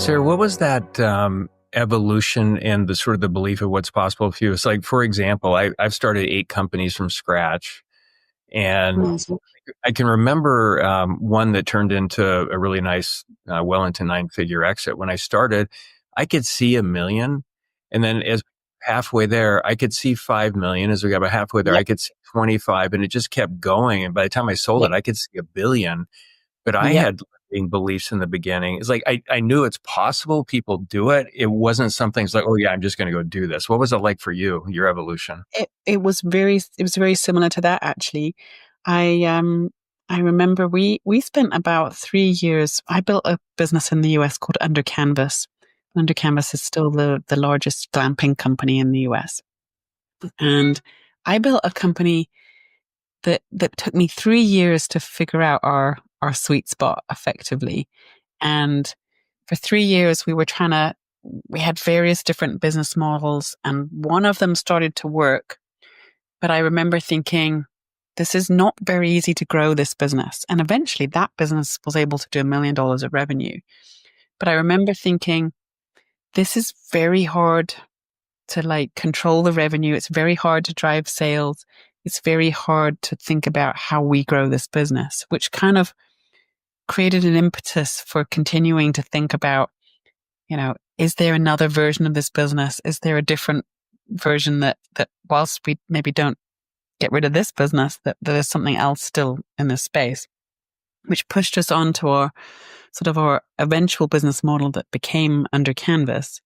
Sarah, what was that evolution and the sort of the belief of what's possible for you? It's like, for example, I've started 8 companies from scratch, and Amazing. I can remember one that turned into a really nice, well into 9-figure exit. When I started, I could see 1 million, and then as halfway there, I could see 5 million. As we got about halfway there, I Yep. could see 25, and it just kept going. And by the time I sold Yep. it, I could see 1 billion. But I Yep. had limiting beliefs in the beginning. It's like I knew it's possible. People do it. It wasn't something. It's like, oh yeah, I'm just going to go do this. What was it like for you? Your evolution? It was very similar to that actually. I remember we spent about 3 years. I built a business in the US called Under Canvas. Under Canvas is still the largest glamping company in the US. And I built a company that took me 3 years to figure out our sweet spot effectively. And for 3 years, we had various different business models, and one of them started to work. But I remember thinking, this is not very easy to grow this business. And eventually that business was able to do $1 million of revenue. But I remember thinking, this is very hard to like control the revenue. It's very hard to drive sales. It's very hard to think about how we grow this business, which kind of created an impetus for continuing to think about, is there another version of this business? Is there a different version that whilst we maybe don't get rid of this business, that there's something else still in this space, which pushed us on to our eventual business model that became Under Canvas.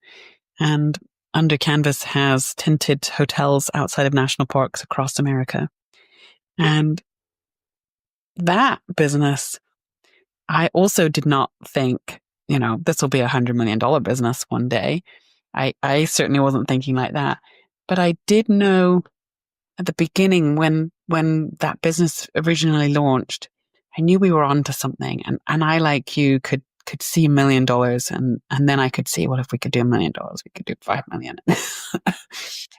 And Under Canvas has tinted hotels outside of national parks across America. And that business, I also did not think, this will be $100 million business one day. I certainly wasn't thinking like that. But I did know at the beginning when that business originally launched, I knew we were onto something. And I, like you, could see $1 million, and then I could see, well, if we could do $1 million, we could do 5 million.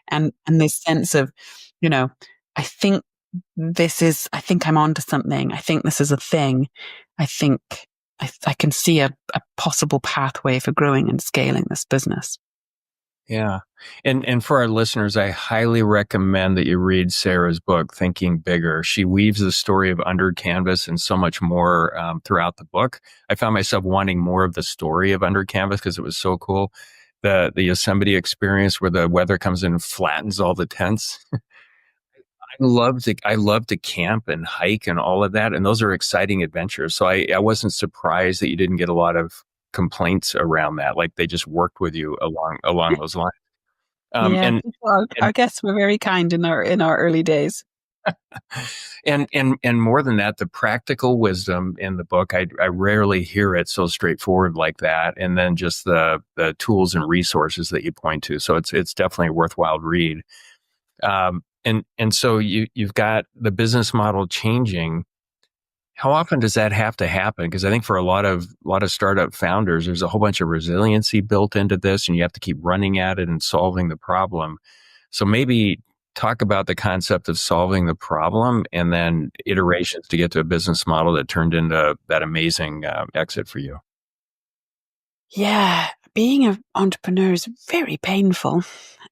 and this sense of, I think I think I'm onto something. I think this is a thing. I think I can see a possible pathway for growing and scaling this business. Yeah. And for our listeners, I highly recommend that you read Sarah's book, Thinking Bigger. She weaves the story of Under Canvas and so much more throughout the book. I found myself wanting more of the story of Under Canvas because it was so cool. The Yosemite experience where the weather comes in and flattens all the tents. I love to camp and hike and all of that. And those are exciting adventures. So I wasn't surprised that you didn't get a lot of complaints around that. Like they just worked with you along those lines. Um, Yeah, and, our and, guests were very kind in our early days. and more than that, the practical wisdom in the book, I rarely hear it so straightforward like that. And then just the tools and resources that you point to. So it's definitely a worthwhile read. And so you've got the business model changing. How often does that have to happen? Because I think for a lot of startup founders, there's a whole bunch of resiliency built into this, and you have to keep running at it and solving the problem. So maybe talk about the concept of solving the problem and then iterations to get to a business model that turned into that amazing exit for you. Yeah, being an entrepreneur is very painful,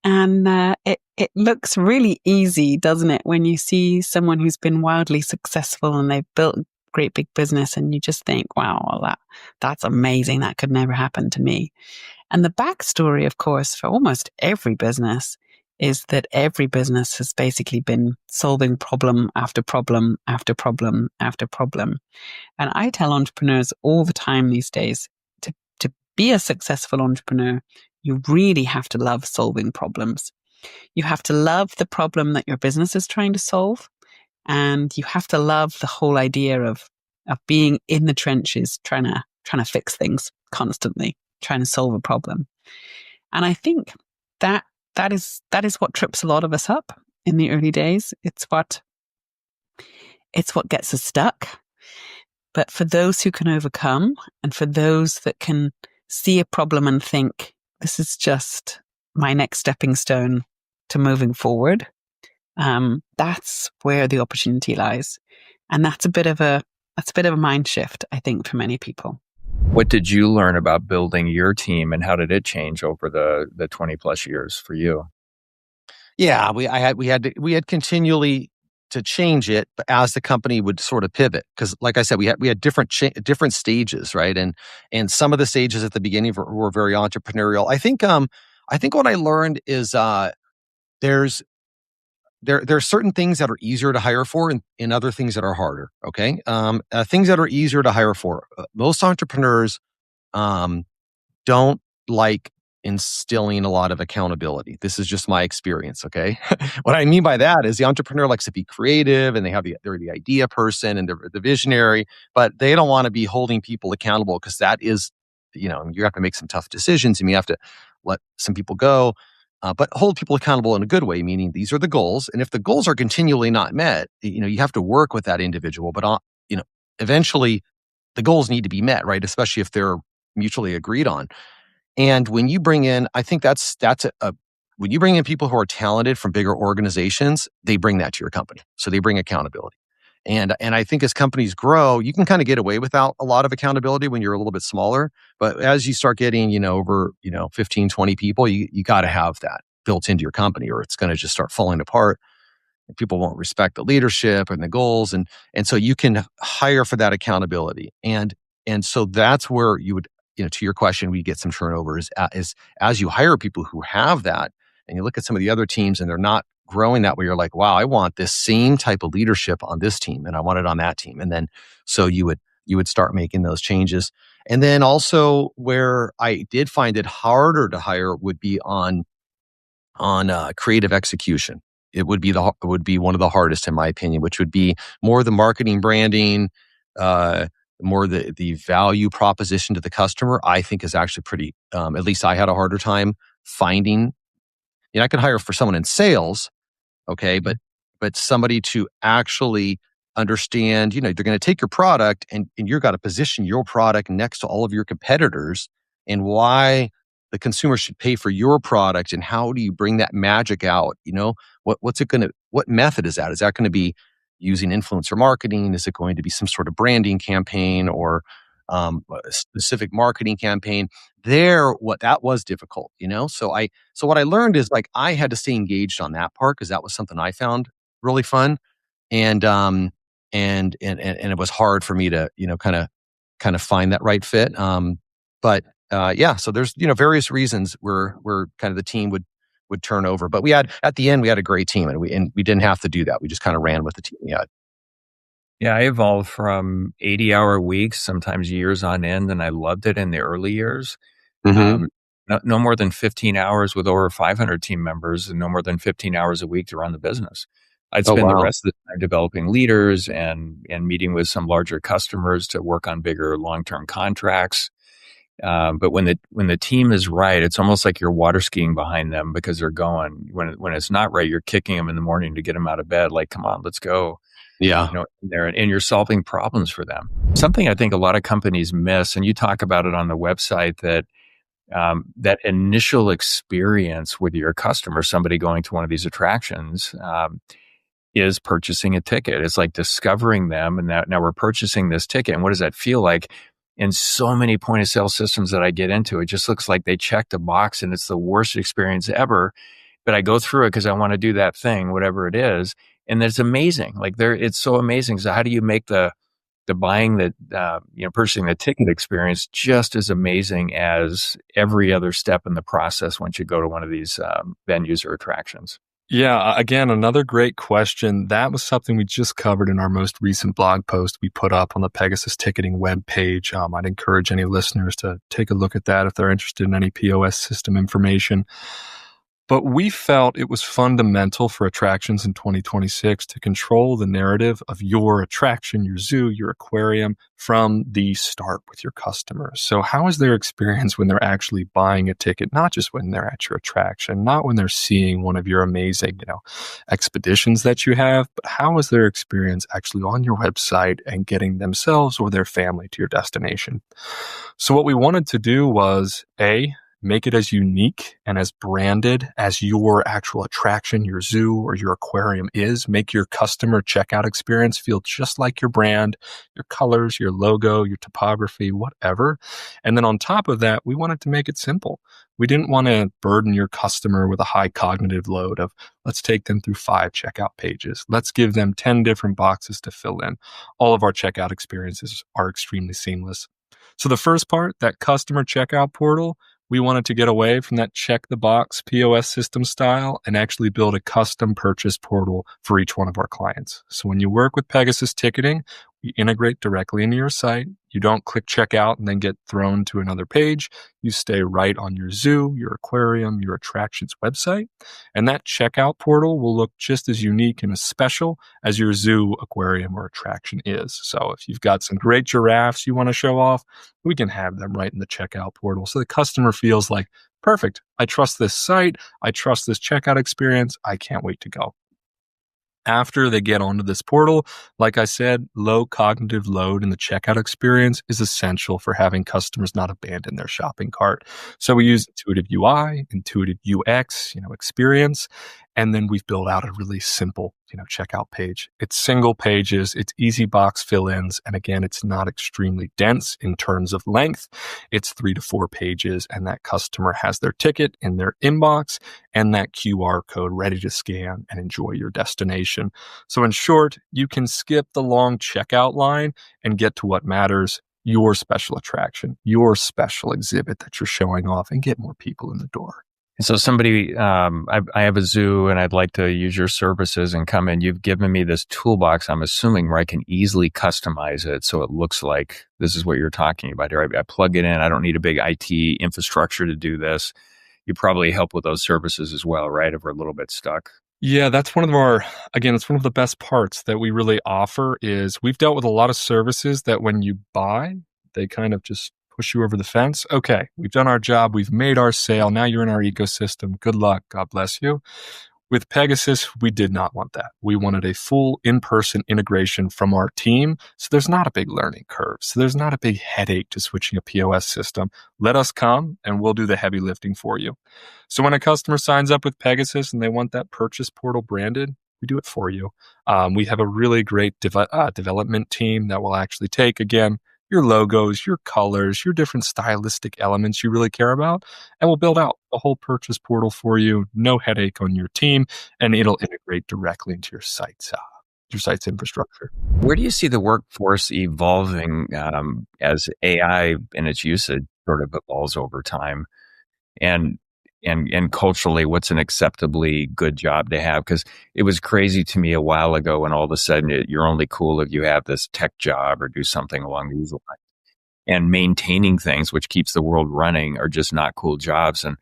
and it looks really easy, doesn't it? When you see someone who's been wildly successful and they've built a great big business, and you just think, "Wow, well, that's amazing. That could never happen to me." And the backstory, of course, for almost every business is that every business has basically been solving problem after problem after problem after problem. And I tell entrepreneurs all the time these days, to be a successful entrepreneur, you really have to love solving problems. You have to love the problem that your business is trying to solve. And you have to love the whole idea of being in the trenches, trying to fix things constantly, trying to solve a problem. And I think that that is what trips a lot of us up in the early days. It's what gets us stuck. But for those who can overcome, and for those that can see a problem and think, this is just my next stepping stone to moving forward, that's where the opportunity lies. And that's a bit of a mind shift, I think, for many people. What did you learn about building your team, and how did it change over the 20 plus years for you? Yeah, we had continually to change it, but as the company would sort of pivot, because like I said, we had different stages, right? And some of the stages at the beginning were very entrepreneurial. I think what I learned is there's there are certain things that are easier to hire for, and other things that are harder. Okay, things that are easier to hire for. Most entrepreneurs um, don't like instilling a lot of accountability. This is just my experience, okay? What I mean by that is the entrepreneur likes to be creative, and they're the idea person, and they're the visionary, but they don't want to be holding people accountable, because that is, you have to make some tough decisions, and you have to let some people go. But hold people accountable in a good way, meaning these are the goals. And if the goals are continually not met, you have to work with that individual, but you know, eventually the goals need to be met, right? Especially if they're mutually agreed on. And when you bring in, I think when you bring in people who are talented from bigger organizations, they bring that to your company. So they bring accountability. And I think as companies grow, you can kind of get away without a lot of accountability when you're a little bit smaller. But as you start getting, over, 15, 20 people, you got to have that built into your company, or it's going to just start falling apart. And people won't respect the leadership and the goals. And so you can hire for that accountability. And so that's where you would, to your question, we get some turnovers is as you hire people who have that, and you look at some of the other teams and they're not growing that way. You're like, wow, I want this same type of leadership on this team, and I want it on that team. And then so you would start making those changes. And then also where I did find it harder to hire would be on creative execution. It would be one of the hardest, in my opinion, which would be more the marketing, branding, more the value proposition to the customer. I think is actually pretty. At least I had a harder time finding. I could hire for someone in sales, okay, but somebody to actually understand. They're going to take your product, and you've got to position your product next to all of your competitors, and why the consumer should pay for your product, and how do you bring that magic out? What method is that? Is that going to be using influencer marketing? Is it going to be some sort of branding campaign, or a specific marketing campaign? What that was difficult, so what I learned is, like, I had to stay engaged on that part, because that was something I found really fun. And it was hard for me to, kind of find that right fit. But yeah, so there's, various reasons where kind of the team would turn over. But at the end, we had a great team, and we didn't have to do that. We just kind of ran with the team we had. Yeah, I evolved from 80-hour weeks, sometimes years on end, and I loved it in the early years. Hmm. Um, no more than 15 hours with over 500 team members, and no more than 15 hours a week to run the business. I'd Oh, spend the wow. rest of the time developing leaders and meeting with some larger customers to work on bigger long-term contracts. But when the team is right, it's almost like you're water skiing behind them, because they're going. When it's not right, you're kicking them in the morning to get them out of bed. Like, come on, let's go. Yeah. There, and you're solving problems for them. Something I think a lot of companies miss, and you talk about it on the website, that initial experience with your customer, somebody going to one of these attractions, is purchasing a ticket. It's like discovering them, and now we're purchasing this ticket. And what does that feel like? In so many point of sale systems that I get into, it just looks like they checked a box, and it's the worst experience ever. But I go through it because I want to do that thing, whatever it is, and it's amazing. Like, it's so amazing. So how do you make the buying, purchasing the ticket experience just as amazing as every other step in the process once you go to one of these venues or attractions? Yeah, again, another great question. That was something we just covered in our most recent blog post we put up on the Pegasus ticketing webpage. I'd encourage any listeners to take a look at that if they're interested in any POS system information. But we felt it was fundamental for attractions in 2026 to control the narrative of your attraction, your zoo, your aquarium from the start with your customers. So how is their experience when they're actually buying a ticket, not just when they're at your attraction, not when they're seeing one of your amazing, expeditions that you have, but how is their experience actually on your website and getting themselves or their family to your destination? So what we wanted to do was, A, make it as unique and as branded as your actual attraction, your zoo, or your aquarium is. Make your customer checkout experience feel just like your brand, your colors, your logo, your topography, whatever. And then on top of that, we wanted to make it simple. We didn't want to burden your customer with a high cognitive load of let's take them through 5 checkout pages. Let's give them 10 different boxes to fill in. All of our checkout experiences are extremely seamless. So the first part, that customer checkout portal, we wanted to get away from that check the box POS system style and actually build a custom purchase portal for each one of our clients. So when you work with Pegasus Ticketing, we integrate directly into your site. You don't click checkout and then get thrown to another page. You stay right on your zoo, your aquarium, your attractions website. And that checkout portal will look just as unique and as special as your zoo, aquarium, or attraction is. So if you've got some great giraffes you want to show off, we can have them right in the checkout portal. So the customer feels like, perfect, I trust this site. I trust this checkout experience. I can't wait to go. After they get onto this portal, like I said, low cognitive load in the checkout experience is essential for having customers not abandon their shopping cart. So we use intuitive UI, intuitive UX, experience, and then we've built out a really simple, checkout page. It's single pages, it's easy box fill-ins, and again, it's not extremely dense in terms of length. It's 3 to 4 pages, and that customer has their ticket in their inbox and that QR code ready to scan and enjoy your destination. So in short, you can skip the long checkout line and get to what matters, your special attraction, your special exhibit that you're showing off, and get more people in the door. So somebody, I have a zoo and I'd like to use your services and come in. You've given me this toolbox, I'm assuming, where I can easily customize it so it looks like this is what you're talking about here. I plug it in. I don't need a big IT infrastructure to do this. You probably help with those services as well, right? If we're a little bit stuck. Yeah, that's one of it's one of the best parts that we really offer is we've dealt with a lot of services that when you buy, they kind of just push you over the fence. Okay, we've done our job. We've made our sale. Now you're in our ecosystem. Good luck. God bless you. With Pegasus, we did not want that. We wanted a full in-person integration from our team. So there's not a big learning curve. So there's not a big headache to switching a POS system. Let us come and we'll do the heavy lifting for you. So when a customer signs up with Pegasus and they want that purchase portal branded, we do it for you. We have a really great development team that will actually take, again, your logos, your colors, your different stylistic elements you really care about, and we'll build out the whole purchase portal for you. No headache on your team, and it'll integrate directly into your site's infrastructure. Where do you see the workforce evolving as AI and its usage sort of evolves over time? And culturally, what's an acceptably good job to have? Because it was crazy to me a while ago when all of a sudden you're only cool if you have this tech job or do something along these lines. And maintaining things, which keeps the world running, are just not cool jobs. And,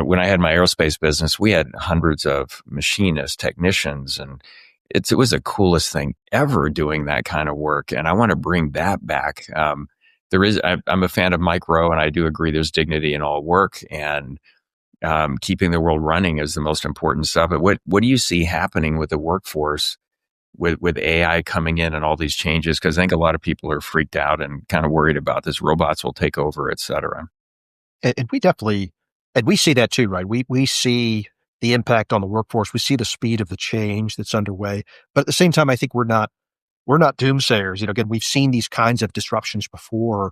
when I had my aerospace business, we had hundreds of machinists, technicians, and it was the coolest thing ever doing that kind of work. And I want to bring that back. I'm a fan of micro, and I do agree there's dignity in all work, and keeping the world running is the most important stuff. But what do you see happening with the workforce with AI coming in and all these changes? Because I think a lot of people are freaked out and kind of worried about this. Robots will take over, et cetera. And we see that too, right? We see the impact on the workforce. We see the speed of the change that's underway. But at the same time, I think we're not doomsayers. Again, we've seen these kinds of disruptions before.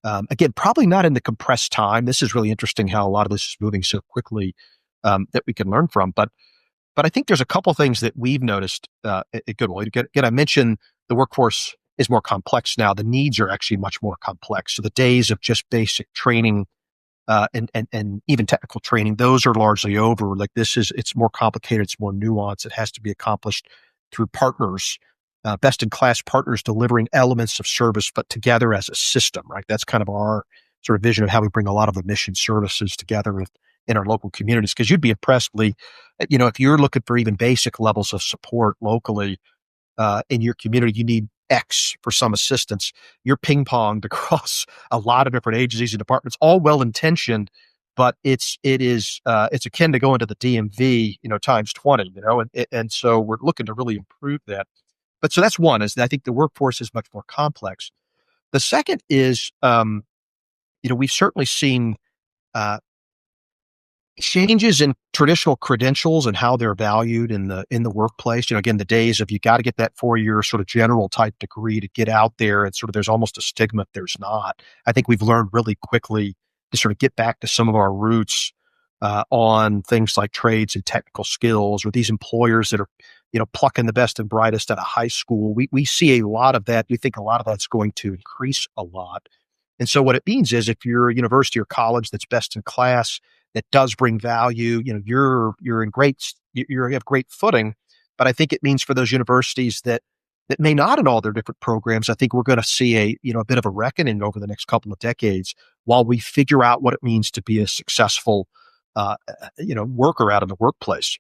Again, probably not in the compressed time. This is really interesting how a lot of this is moving so quickly that we can learn from. But I think there's a couple things that we've noticed at Goodwill. Again, I mentioned the workforce is more complex now. The needs are actually much more complex. So the days of just basic training and even technical training, those are largely over. Like it's more complicated. It's more nuanced. It has to be accomplished through partners. Best-in-class partners delivering elements of service, but together as a system, right? That's kind of our sort of vision of how we bring a lot of the mission services together in our local communities. Because you'd be impressed, Lee, if you're looking for even basic levels of support locally in your community, you need X for some assistance. You're ping-ponged across a lot of different agencies and departments, all well-intentioned, but it's akin to going to the DMV, times 20, and so we're looking to really improve that. But so that's one, is I think the workforce is much more complex. The second is, we've certainly seen changes in traditional credentials and how they're valued in the workplace. Again, the days of you got to get that 4-year sort of general type degree to get out there, and sort of there's almost a stigma if there's not. I think we've learned really quickly to sort of get back to some of our roots on things like trades and technical skills, or these employers that are plucking the best and brightest out of high school. We see a lot of that. We think a lot of that's going to increase a lot. And so what it means is, if you're a university or college that's best in class, that does bring value, you're in you have great footing. But I think it means for those universities that may not in all their different programs, I think we're going to see a bit of a reckoning over the next couple of decades while we figure out what it means to be a successful worker out in the workplace.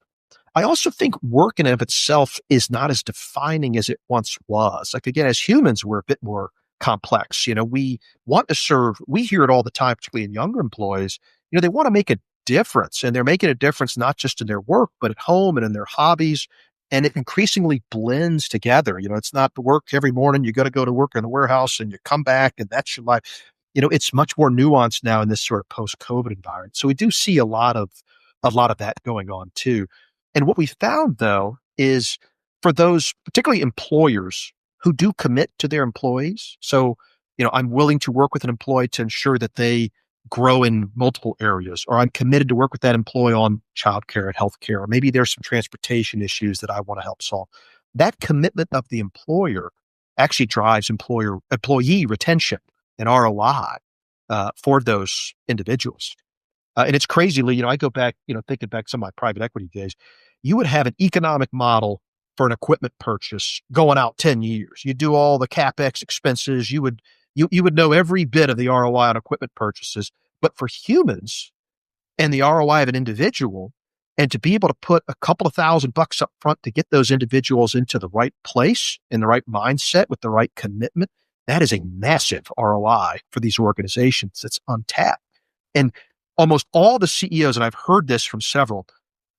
I also think work in and of itself is not as defining as it once was. Like, again, as humans, we're a bit more complex. We want to serve. We hear it all the time, particularly in younger employees. They want to make a difference, and they're making a difference not just in their work, but at home and in their hobbies. And it increasingly blends together. It's not the work every morning. You got to go to work in the warehouse and you come back and that's your life. It's much more nuanced now in this sort of post-COVID environment. So we do see a lot of that going on too. And what we found, though, is for those particularly employers who do commit to their employees. So, I'm willing to work with an employee to ensure that they grow in multiple areas, or I'm committed to work with that employee on childcare and healthcare, or maybe there's some transportation issues that I want to help solve. That commitment of the employer actually drives employee retention and ROI for those individuals. And it's crazy, Lee. I go back, thinking back to some of my private equity days. You would have an economic model for an equipment purchase going out 10 years. You do all the CapEx expenses. You would know every bit of the ROI on equipment purchases. But for humans and the ROI of an individual, and to be able to put a couple of $1,000 up front to get those individuals into the right place, in the right mindset, with the right commitment, that is a massive ROI for these organizations. It's untapped. And almost all the CEOs, and I've heard this from several,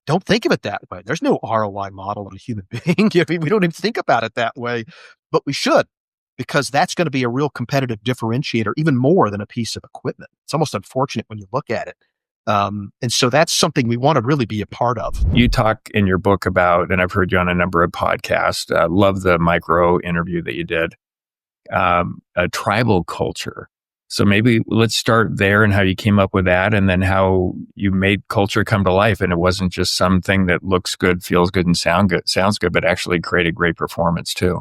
don't think of it that way. There's no ROI model on a human being. We don't even think about it that way, but we should, because that's going to be a real competitive differentiator, even more than a piece of equipment. It's almost unfortunate when you look at it. And so that's something we want to really be a part of. You talk in your book about, and I've heard you on a number of podcasts, love the micro interview that you did, a tribal culture. So maybe let's start there and how you came up with that, and then how you made culture come to life. And it wasn't just something that looks good, feels good, and sounds good, but actually created great performance too.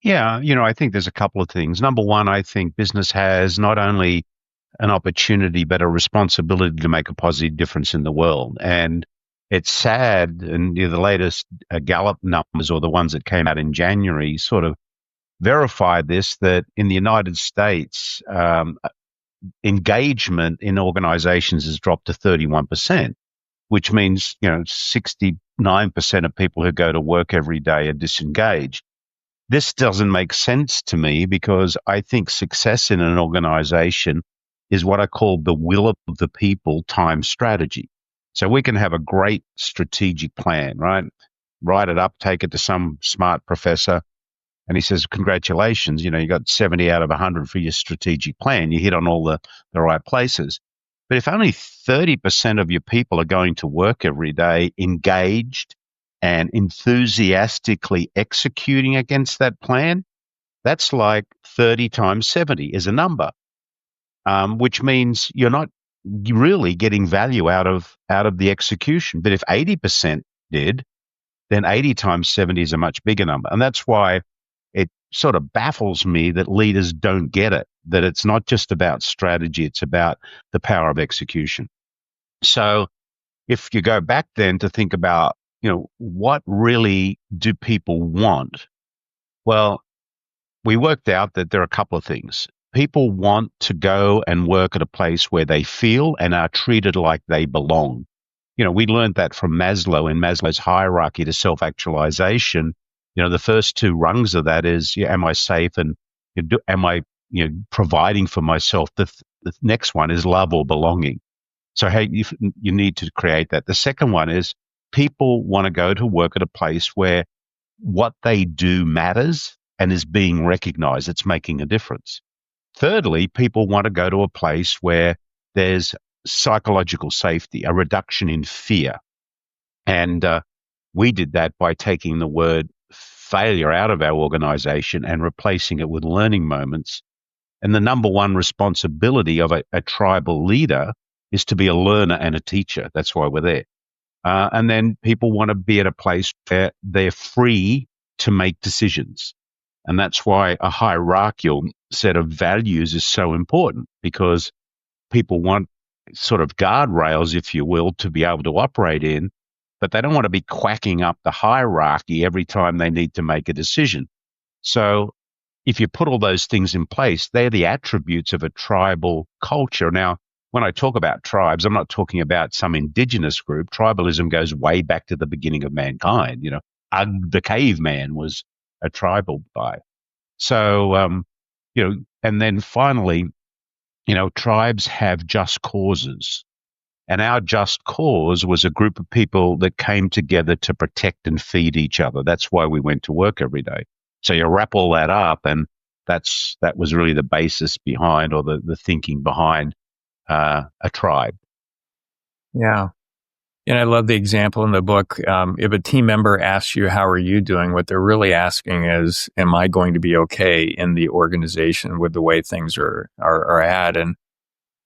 Yeah, I think there's a couple of things. Number one, I think business has not only an opportunity, but a responsibility to make a positive difference in the world. And it's sad, and the latest Gallup numbers, or the ones that came out in January, sort of verified this, that in the United States, engagement in organizations has dropped to 31%, which means, 69% of people who go to work every day are disengaged. This doesn't make sense to me, because I think success in an organization is what I call the will of the people times strategy. So we can have a great strategic plan, right? Write it up, take it to some smart professor, and he says, congratulations, you got 70 out of 100 for your strategic plan. You hit on all the right places. But if only 30% of your people are going to work every day engaged and enthusiastically executing against that plan, that's like 30 times 70 is a number, which means you're not really getting value out of the execution. But if 80% did, then 80 times 70 is a much bigger number. And that's why it sort of baffles me that leaders don't get it, that it's not just about strategy, it's about the power of execution. So if you go back then to think about, what really do people want? Well, we worked out that there are a couple of things. People want to go and work at a place where they feel and are treated like they belong. We learned that from Maslow in Maslow's hierarchy to self-actualization. The first two rungs of that is, am I safe, and am I, providing for myself? The next one is love or belonging. So hey, you need to create that. The second one is people want to go to work at a place where what they do matters and is being recognized. It's making a difference. Thirdly, people want to go to a place where there's psychological safety, a reduction in fear. And we did that by taking the word failure out of our organization and replacing it with learning moments. And the number one responsibility of a tribal leader is to be a learner and a teacher. That's why we're there. And then people want to be at a place where they're free to make decisions. And that's why a hierarchical set of values is so important, because people want sort of guardrails, if you will, to be able to operate in, but they don't want to be quacking up the hierarchy every time they need to make a decision. So if you put all those things in place, they're the attributes of a tribal culture. Now, when I talk about tribes, I'm not talking about some indigenous group. Tribalism goes way back to the beginning of mankind. The caveman was a tribal guy. So, and then finally, tribes have just causes. And our just cause was a group of people that came together to protect and feed each other. That's why we went to work every day. So you wrap all that up, and that was really the basis behind, or the thinking behind a tribe. Yeah. And I love the example in the book. If a team member asks you, how are you doing? What they're really asking is, am I going to be okay in the organization with the way things are at? And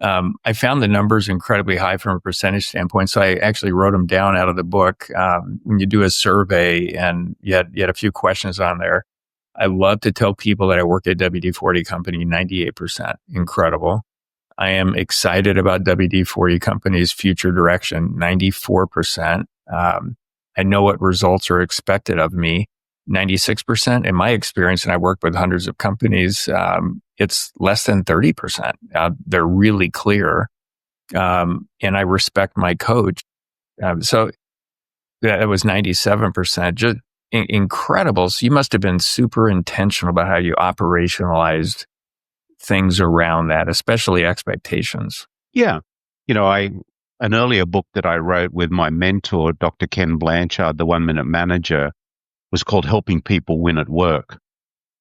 I found the numbers incredibly high from a percentage standpoint. So I actually wrote them down out of the book. When you do a survey and you had a few questions on there, I love to tell people that I work at WD-40 Company, 98%. Incredible. I am excited about WD-40 Company's future direction, 94%. I know what results are expected of me, 96%. In my experience, and I work with hundreds of companies, it's less than 30%. They're really clear. And I respect my coach. So it was 97%. Just incredible. So you must have been super intentional about how you operationalized things around that, especially expectations. Yeah. An earlier book that I wrote with my mentor, Dr. Ken Blanchard, the 1 Minute Manager, was called Helping People Win at Work.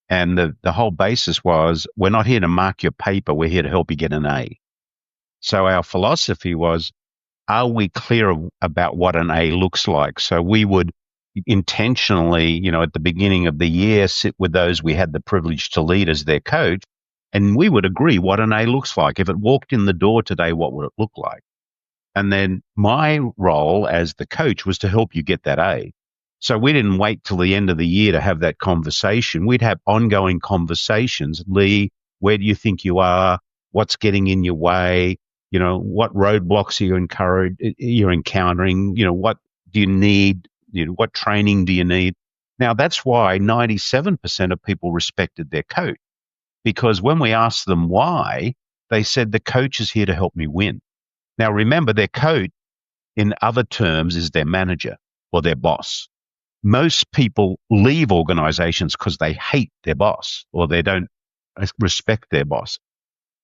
And the whole basis was, we're not here to mark your paper, we're here to help you get an A. So our philosophy was, are we clear about what an A looks like? So we would intentionally, at the beginning of the year, sit with those we had the privilege to lead as their coach, and we would agree what an A looks like. If it walked in the door today, what would it look like? And then my role as the coach was to help you get that A. So we didn't wait till the end of the year to have that conversation. We'd have ongoing conversations. Lee, where do you think you are? What's getting in your way? What roadblocks you're encountering? What do you need? What training do you need? Now, that's why 97% of people respected their coach, because when we asked them why, they said the coach is here to help me win. Now, remember, their coach, in other terms, is their manager or their boss. Most people leave organizations because they hate their boss or they don't respect their boss.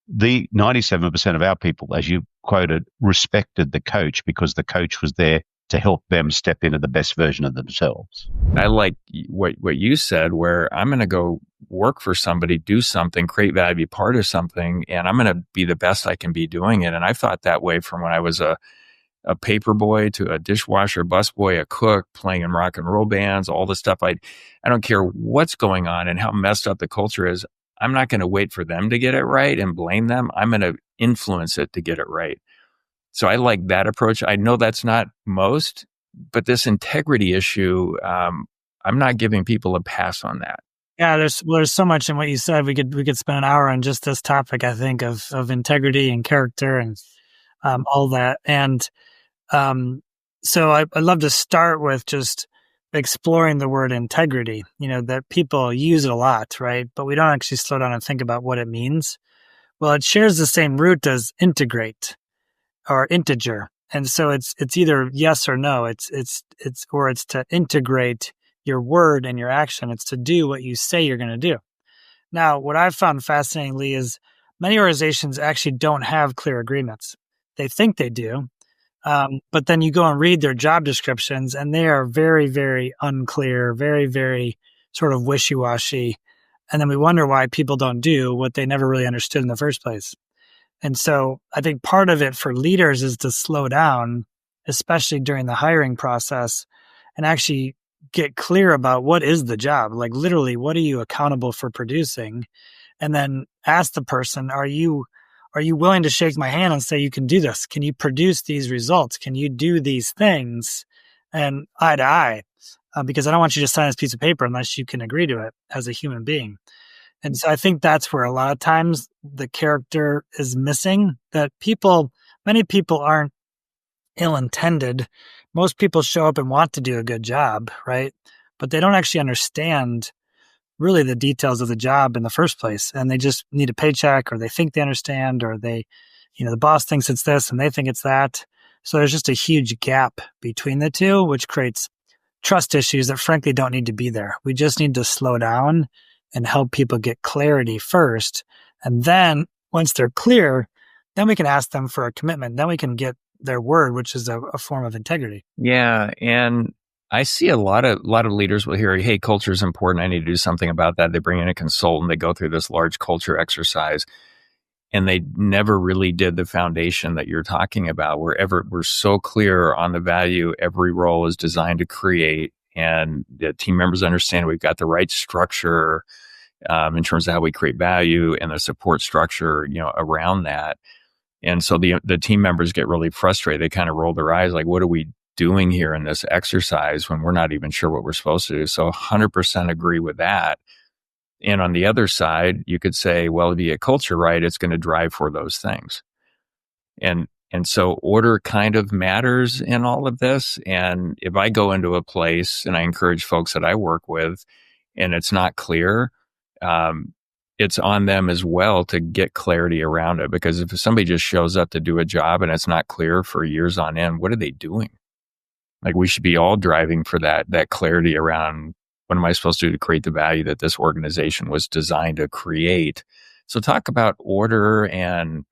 The 97% of our people, as you quoted, respected the coach because the coach was there to help them step into the best version of themselves. I like what you said, where I'm going to go work for somebody, do something, create value, be part of something, and I'm going to be the best I can be doing it. And I thought that way from when I was a paper boy to a dishwasher, busboy, a cook, playing in rock and roll bands, all the stuff. I don't care what's going on and how messed up the culture is. I'm not going to wait for them to get it right and blame them. I'm going to influence it to get it right. So I like that approach. I know that's not most, but this integrity issue, I'm not giving people a pass on that. Yeah, there's so much in what you said. We could spend an hour on just this topic, I think, of integrity and character and all that. And so I'd love to start with just exploring the word integrity, that people use it a lot, right? But we don't actually slow down and think about what it means. Well, it shares the same root as integrate or integer. And so it's either yes or no. It's to integrate your word and your action. It's to do what you say you're going to do. Now, what I've found fascinating, Lee, is many organizations actually don't have clear agreements. They think they do. But then you go and read their job descriptions and they are very, very unclear, very, very sort of wishy-washy. And then we wonder why people don't do what they never really understood in the first place. And so I think part of it for leaders is to slow down, especially during the hiring process, and actually get clear about what is the job. Like literally, what are you accountable for producing? And then ask the person, are you willing to shake my hand and say, you can do this? Can you produce these results? Can you do these things? And eye to eye, because I don't want you to sign this piece of paper unless you can agree to it as a human being. And so I think that's where a lot of times the character is missing, that many people aren't ill-intended. Most people show up and want to do a good job, right? But they don't actually understand really the details of the job in the first place. And they just need a paycheck, or they think they understand, or the boss thinks it's this and they think it's that. So there's just a huge gap between the two, which creates trust issues that frankly don't need to be there. We just need to slow down and help people get clarity first. And then once they're clear, then we can ask them for a commitment. Then we can get their word, which is a form of integrity. Yeah. And I see a lot of leaders will hear, hey, culture is important. I need to do something about that. They bring in a consultant. They go through this large culture exercise, and they never really did the foundation that you're talking about, wherever we're so clear on the value every role is designed to create, and the team members understand we've got the right structure in terms of how we create value, and the support structure, around that. And so the team members get really frustrated. They kind of roll their eyes like, what are we doing here in this exercise when we're not even sure what we're supposed to do? So 100% agree with that. And on the other side, you could say, well, if you get culture right, it's going to drive for those things. And so order kind of matters in all of this. And if I go into a place, and I encourage folks that I work with, and it's not clear, it's on them as well to get clarity around it. Because if somebody just shows up to do a job and it's not clear for years on end, what are they doing? Like, we should be all driving for that clarity around, what am I supposed to do to create the value that this organization was designed to create? So talk about order and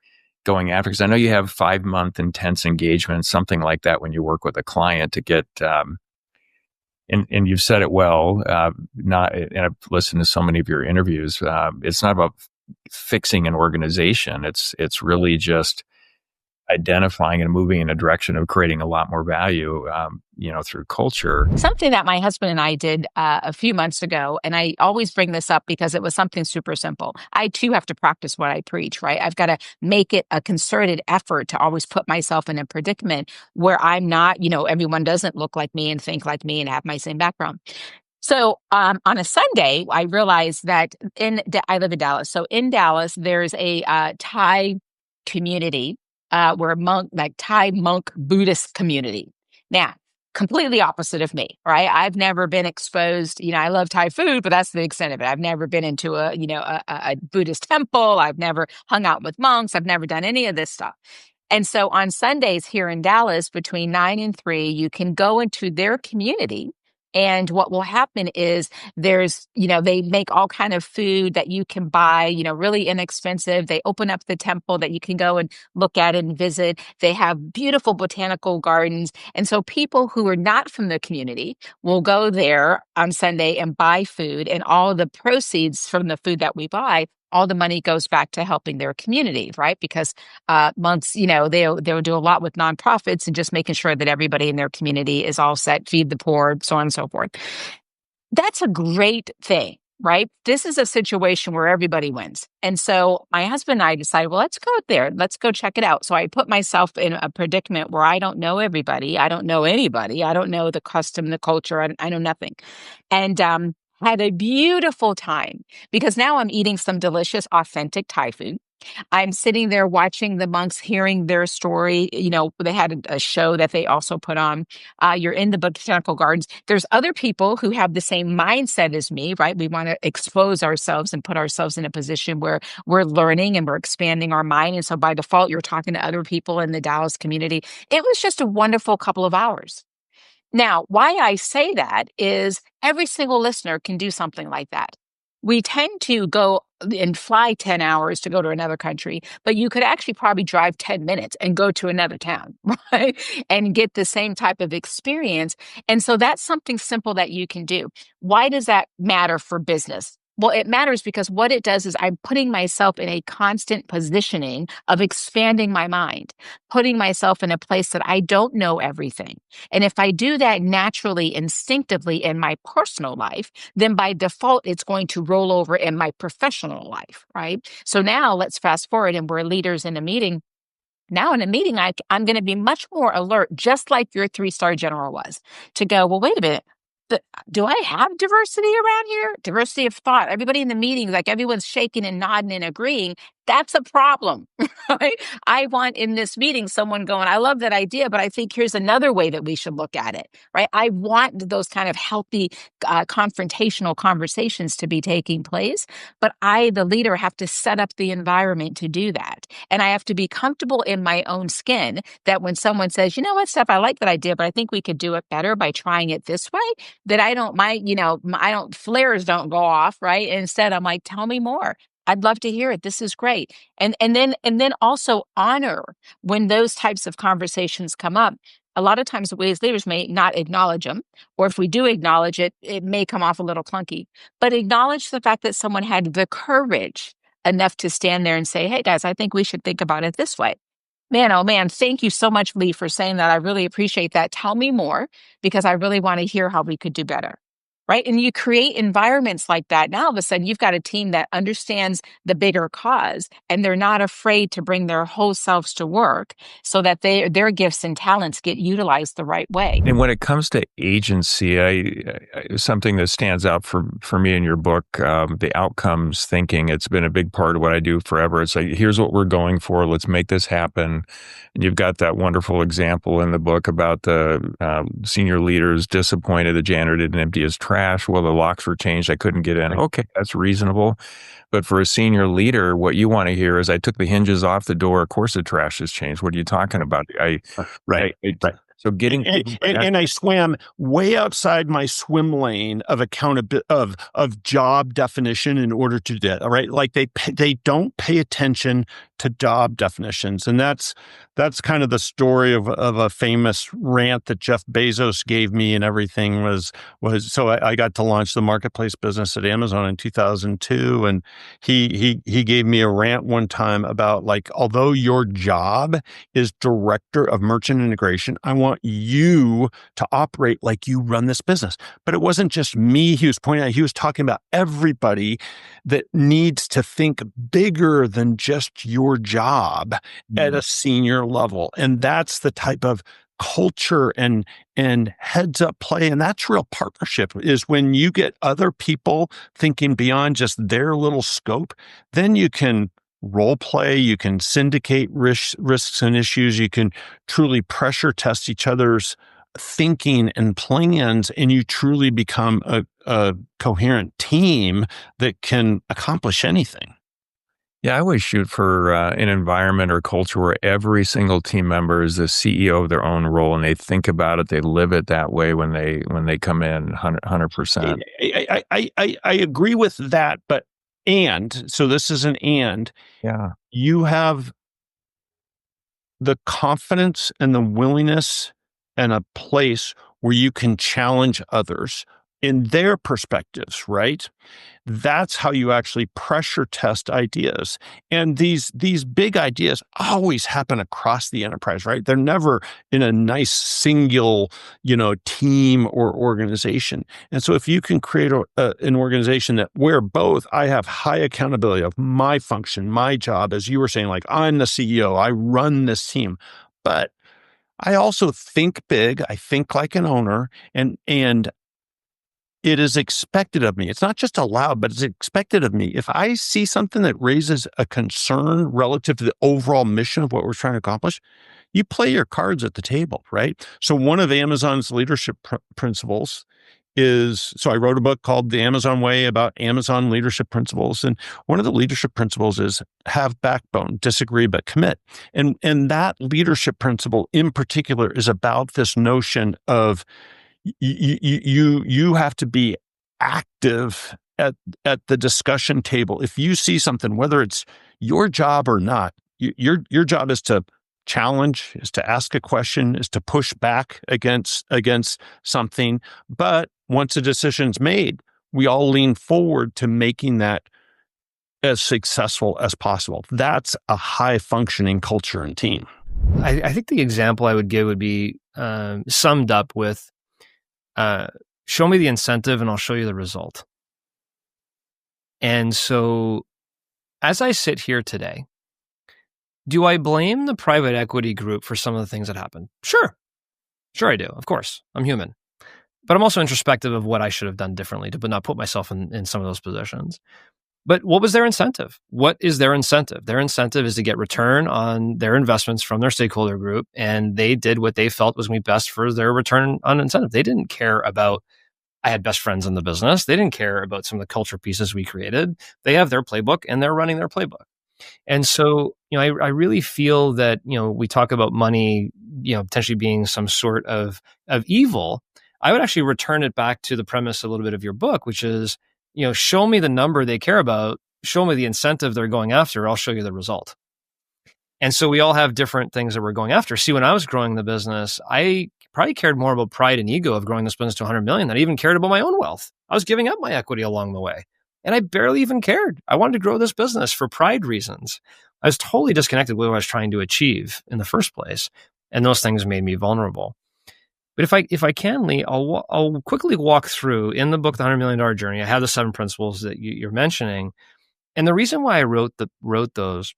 going after, because I know you have 5-month intense engagement, something like that, when you work with a client to get, and you've said it well, and I've listened to so many of your interviews. It's not about fixing an organization. It's really just identifying and moving in a direction of creating a lot more value, through culture. Something that my husband and I did a few months ago, and I always bring this up because it was something super simple. I too have to practice what I preach, right? I've got to make it a concerted effort to always put myself in a predicament where I'm not, everyone doesn't look like me and think like me and have my same background. So on a Sunday, I realized that I live in Dallas. So in Dallas, there's a Thai community. We're Thai monk Buddhist community. Now, completely opposite of me, right? I've never been exposed. I love Thai food, but that's the extent of it. I've never been into a Buddhist temple. I've never hung out with monks. I've never done any of this stuff. And so on Sundays here in Dallas, between 9 and 3, you can go into their community. And what will happen is there's, they make all kind of food that you can buy, really inexpensive. They open up the temple that you can go and look at and visit. They have beautiful botanical gardens. And so people who are not from the community will go there on Sunday and buy food, and all the proceeds from the food that we buy, all the money goes back to helping their community, right? Because monks, they'll do a lot with nonprofits and just making sure that everybody in their community is all set, feed the poor, so on and so forth. That's a great thing, right? This is a situation where everybody wins. And so my husband and I decided, well, let's go there. Let's go check it out. So I put myself in a predicament where I don't know everybody. I don't know anybody. I don't know the custom, the culture. I know nothing. And had a beautiful time, because now I'm eating some delicious, authentic Thai food. I'm sitting there watching the monks, hearing their story. They had a show that they also put on. You're in the botanical gardens. There's other people who have the same mindset as me, right? We want to expose ourselves and put ourselves in a position where we're learning and we're expanding our mind. And so by default, you're talking to other people in the Dallas community. It was just a wonderful couple of hours. Now, why I say that is every single listener can do something like that. We tend to go and fly 10 hours to go to another country, but you could actually probably drive 10 minutes and go to another town, right? And get the same type of experience. And so that's something simple that you can do. Why does that matter for business? Well, it matters because what it does is I'm putting myself in a constant positioning of expanding my mind, putting myself in a place that I don't know everything. And if I do that naturally, instinctively in my personal life, then by default, it's going to roll over in my professional life, right? So now let's fast forward and we're leaders in a meeting. Now in a meeting, I'm going to be much more alert, just like your 3-star general was, to go, well, wait a minute. Do I have diversity around here? Diversity of thought. Everybody in the meeting, like everyone's shaking and nodding and agreeing. That's a problem, right? I want in this meeting someone going, I love that idea, but I think here's another way that we should look at it, right? I want those kind of healthy, confrontational conversations to be taking place, but I, the leader, have to set up the environment to do that. And I have to be comfortable in my own skin that when someone says, you know what, Steph, I like that idea, but I think we could do it better by trying it this way, that I don't, flares don't go off, right? And instead, I'm like, tell me more. I'd love to hear it. This is great. And then also honor when those types of conversations come up. A lot of times we as leaders may not acknowledge them, or if we do acknowledge it, it may come off a little clunky. But acknowledge the fact that someone had the courage enough to stand there and say, hey guys, I think we should think about it this way. Man, oh man, thank you so much, Lee, for saying that. I really appreciate that. Tell me more because I really want to hear how we could do better. Right. And you create environments like that. Now, all of a sudden, you've got a team that understands the bigger cause and they're not afraid to bring their whole selves to work so that their gifts and talents get utilized the right way. And when it comes to agency, something that stands out for me in your book, the outcomes thinking, it's been a big part of what I do forever. It's like, here's what we're going for. Let's make this happen. And you've got that wonderful example in the book about the senior leaders disappointed the janitor didn't empty his trash. Well, the locks were changed. I couldn't get in. Okay, that's reasonable. But for a senior leader, what you want to hear is, I took the hinges off the door. Of course, the trash has changed. What are you talking about? Right. So getting and I swam way outside my swim lane of of job definition in order to do that. All right, like they don't pay attention to job definitions, and that's kind of the story of a famous rant that Jeff Bezos gave me, and everything was so I got to launch the marketplace business at Amazon in 2002, and he gave me a rant one time about, like, although your job is director of merchant integration, I want you to operate like you run this business. But it wasn't just me he was pointing out. He was talking about everybody that needs to think bigger than just your job at a senior level. And that's the type of culture and heads up play. And that's real partnership, is when you get other people thinking beyond just their little scope, then you can role play, you can syndicate risks and issues, you can truly pressure test each other's thinking and plans, and you truly become a coherent team that can accomplish anything. Yeah, I always shoot for an environment or culture where every single team member is the CEO of their own role, and they think about it, they live it that way when they come in 100%. I agree with that, but so this is an and. Yeah. You have the confidence and the willingness and a place where you can challenge others in their perspectives, right? That's how you actually pressure test ideas. And these big ideas always happen across the enterprise, right? They're never in a nice single, team or organization. And so if you can create an organization that where both I have high accountability of my function, my job, as you were saying, like, I'm the CEO, I run this team, but I also think big, I think like an owner, and it is expected of me. It's not just allowed, but it's expected of me. If I see something that raises a concern relative to the overall mission of what we're trying to accomplish, you play your cards at the table, right? So one of Amazon's leadership principles is, so I wrote a book called The Amazon Way about Amazon leadership principles. And one of the leadership principles is have backbone, disagree, but commit. And that leadership principle in particular is about this notion of you have to be active at the discussion table. If you see something, whether it's your job or not, your job is to challenge, is to ask a question, is to push back against something. But once a decision's made, we all lean forward to making that as successful as possible. That's a high functioning culture and team. I think the example I would give would be summed up with, show me the incentive and I'll show you the result. And so as I sit here today, do I blame the private equity group for some of the things that happened? Sure I do. Of course, I'm human. But I'm also introspective of what I should have done differently to not put myself in some of those positions. But what was their incentive? What is their incentive? Their incentive is to get return on their investments from their stakeholder group, and they did what they felt was going to be best for their return on incentive. They didn't care about, I had best friends in the business. They didn't care about some of the culture pieces we created. They have their playbook and they're running their playbook. And so, I really feel that, we talk about money, potentially being some sort of evil. I would actually return it back to the premise a little bit of your book, which is, show me the number they care about, show me the incentive they're going after, I'll show you the result. And so we all have different things that we're going after. See, when I was growing the business, I probably cared more about pride and ego of growing this business to 100 million than I even cared about my own wealth. I was giving up my equity along the way. And I barely even cared. I wanted to grow this business for pride reasons. I was totally disconnected with what I was trying to achieve in the first place. And those things made me vulnerable. But if I can, Lee, I'll quickly walk through in the book, The $100 Million Journey. I have the 7 principles that you're mentioning. And the reason why I wrote those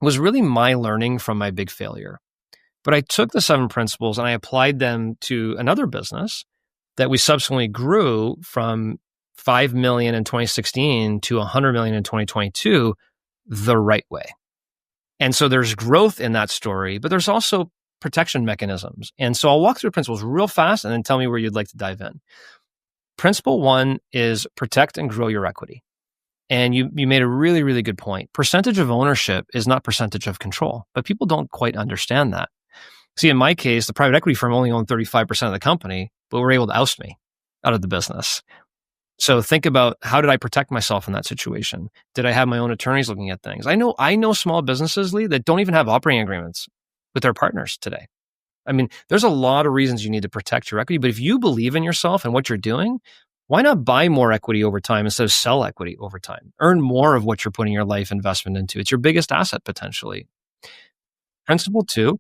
was really my learning from my big failure. But I took the 7 principles and I applied them to another business that we subsequently grew from 5 million in 2016 to 100 million in 2022 the right way. And so there's growth in that story, but there's also protection mechanisms. And so I'll walk through the principles real fast and then tell me where you'd like to dive in. Principle 1 is protect and grow your equity. And you made a really, really good point. Percentage of ownership is not percentage of control, but people don't quite understand that. See, in my case, the private equity firm only owned 35% of the company, but were able to oust me out of the business. So think about, how did I protect myself in that situation? Did I have my own attorneys looking at things? I know small businesses, Lee, that don't even have operating agreements with their partners today. I mean, there's a lot of reasons you need to protect your equity, but if you believe in yourself and what you're doing, why not buy more equity over time instead of sell equity over time? Earn more of what you're putting your life investment into. It's your biggest asset potentially. Principle 2,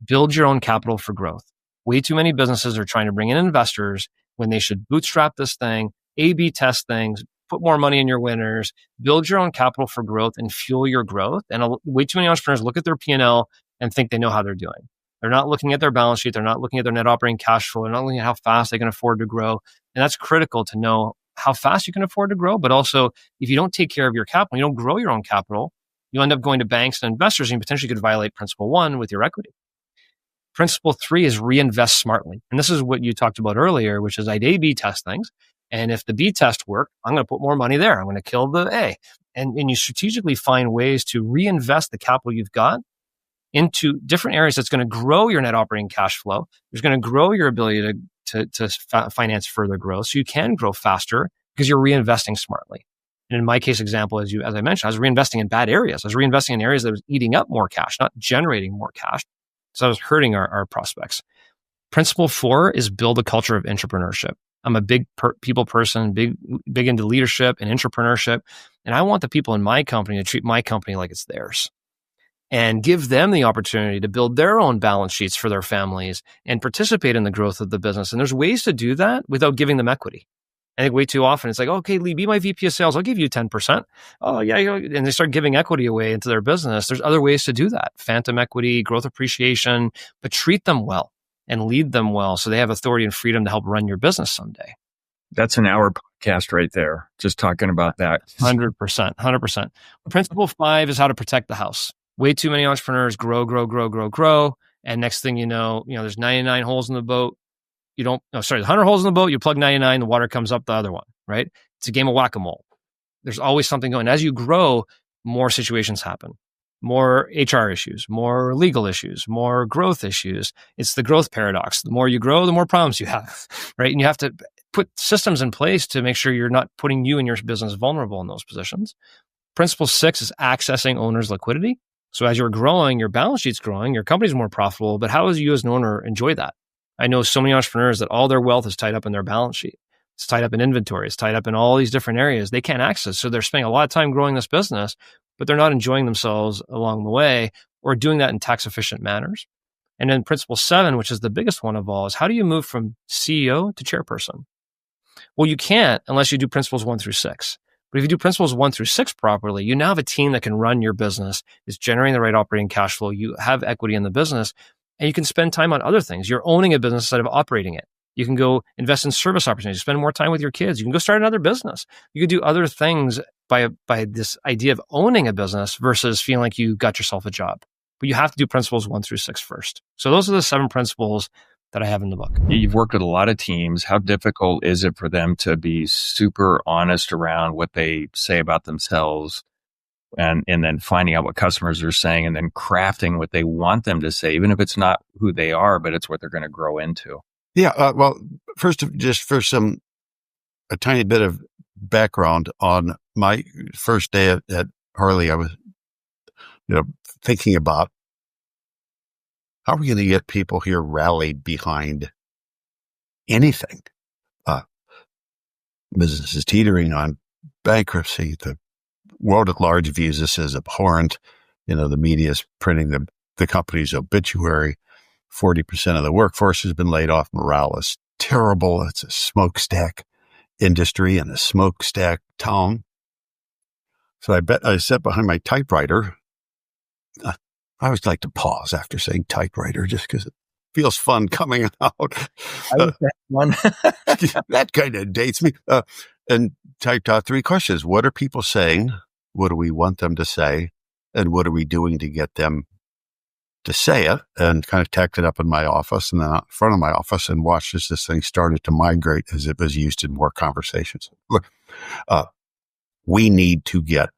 build your own capital for growth. Way too many businesses are trying to bring in investors when they should bootstrap this thing, A/B test things, put more money in your winners, build your own capital for growth and fuel your growth. And way too many entrepreneurs look at their P&L and think they know how they're doing. They're not looking at their balance sheet. They're not looking at their net operating cash flow. They're not looking at how fast they can afford to grow. And that's critical to know how fast you can afford to grow. But also, if you don't take care of your capital, you don't grow your own capital, you end up going to banks and investors and you potentially could violate principle 1 with your equity. Principle 3 is reinvest smartly. And this is what you talked about earlier, which is I'd A/B test things. And if the B test work, I'm going to put more money there. I'm going to kill the A. And you strategically find ways to reinvest the capital you've got into different areas that's going to grow your net operating cash flow. It's going to grow your ability to finance further growth so you can grow faster because you're reinvesting smartly. And in my case example, as I mentioned, I was reinvesting in bad areas. I was reinvesting in areas that was eating up more cash, not generating more cash. So I was hurting our prospects. Principle 4 is build a culture of entrepreneurship. I'm a big people person, big into leadership and entrepreneurship. And I want the people in my company to treat my company like it's theirs and give them the opportunity to build their own balance sheets for their families and participate in the growth of the business. And there's ways to do that without giving them equity. I think way too often it's like, okay, Lee, be my VP of sales. I'll give you 10%. Oh yeah. And they start giving equity away into their business. There's other ways to do that. Phantom equity, growth appreciation, but treat them well and lead them well so they have authority and freedom to help run your business someday. That's an hour podcast right there, just talking about that. 100%. Principle 5 is how to protect the house. Way too many entrepreneurs grow. And next thing you know, there's 99 holes in the boat. 100 holes in the boat, you plug 99, the water comes up the other one, right? It's a game of whack-a-mole. There's always something going. As you grow, more situations happen. More HR issues, more legal issues, more growth issues. It's the growth paradox. The more you grow, the more problems you have, right? And you have to put systems in place to make sure you're not putting you and your business vulnerable in those positions. Principle 6 is accessing owner's liquidity. So as you're growing, your balance sheet's growing, your company's more profitable, but how does you as an owner enjoy that? I know so many entrepreneurs that all their wealth is tied up in their balance sheet. It's tied up in inventory. It's tied up in all these different areas they can't access. So they're spending a lot of time growing this business, but they're not enjoying themselves along the way or doing that in tax efficient manners. And then principle 7, which is the biggest one of all, is how do you move from CEO to chairperson? Well, you can't unless you do principles 1 through 6. But if you do principles 1 through 6 properly, you now have a team that can run your business, is generating the right operating cash flow. You have equity in the business, and you can spend time on other things. You're owning a business instead of operating it. You can go invest in service opportunities, spend more time with your kids. You can go start another business. You can do other things by this idea of owning a business versus feeling like you got yourself a job. But you have to do principles 1 through 6 first. So those are the 7 principles that I have in the book. You've worked with a lot of teams. How difficult is it for them to be super honest around what they say about themselves and then finding out what customers are saying and then crafting what they want them to say, even if it's not who they are, but it's what they're going to grow into? Yeah. Well, first, just for a tiny bit of background on my first day at Harley, I was, thinking about how are we going to get people here rallied behind anything? Business is teetering on bankruptcy. The world at large views this as abhorrent. The media is printing the company's obituary. 40% of the workforce has been laid off. Morale is terrible. It's a smokestack industry and a smokestack town. So I sat behind my typewriter. I always like to pause after saying typewriter just because it feels fun coming out. I was that one. That kind of dates me. And typed out 3 questions. What are people saying? What do we want them to say? And what are we doing to get them to say it? And kind of tacked it up in my office and then out in front of my office and watched as this thing started to migrate as it was used in more conversations. Look, we need to get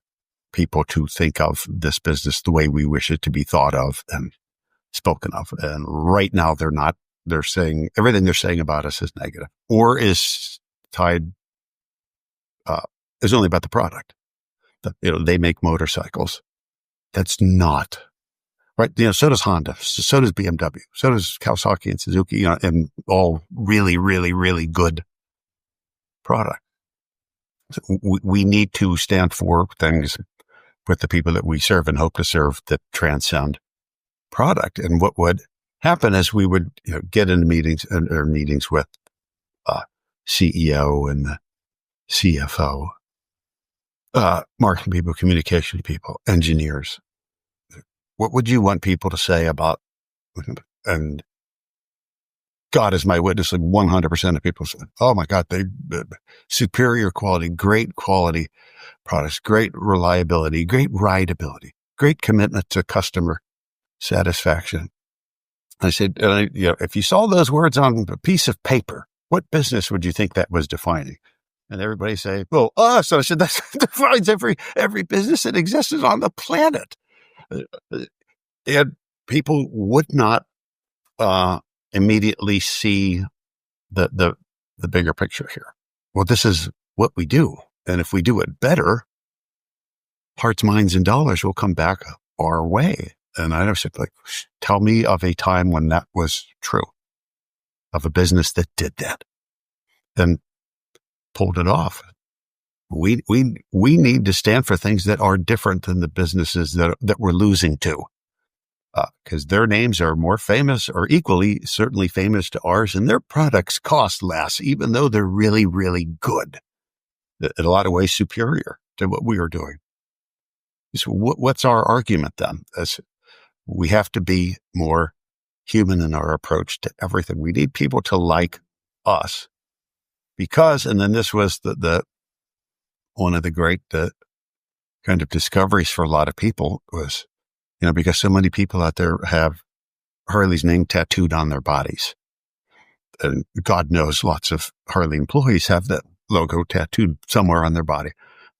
people to think of this business the way we wish it to be thought of and spoken of. And right now they're not. They're saying everything they're saying about us is negative or is tied, is only about the product. They make motorcycles. That's not right. So does Honda. So does BMW. So does Kawasaki and Suzuki, and all really, really, really good product. So we need to stand for things with the people that we serve and hope to serve that transcend product. And what would happen is we would get into meetings with CEO and the CFO, marketing people, communication people, engineers. What would you want people to say about, and God is my witness, like 100% of people say, oh my God, they superior quality, great quality products, great reliability, great rideability, great commitment to customer satisfaction. I said, if you saw those words on a piece of paper, what business would you think that was defining? And everybody say, well, us. So I said, that defines every business that exists on the planet. And people would not immediately see the bigger picture here. Well, this is what we do. And if we do it better, hearts, minds, and dollars will come back our way. And I said, tell me of a time when that was true, of a business that did that and pulled it off. We need to stand for things that are different than the businesses that we're losing to, because their names are more famous or equally certainly famous to ours, and their products cost less, even though they're really, really good. In a lot of ways superior to what we are doing. So what's our argument then? We have to be more human in our approach to everything. We need people to like us because, and then this was the one of the great kind of discoveries for a lot of people was, because so many people out there have Harley's name tattooed on their bodies. And God knows lots of Harley employees have that logo tattooed somewhere on their body.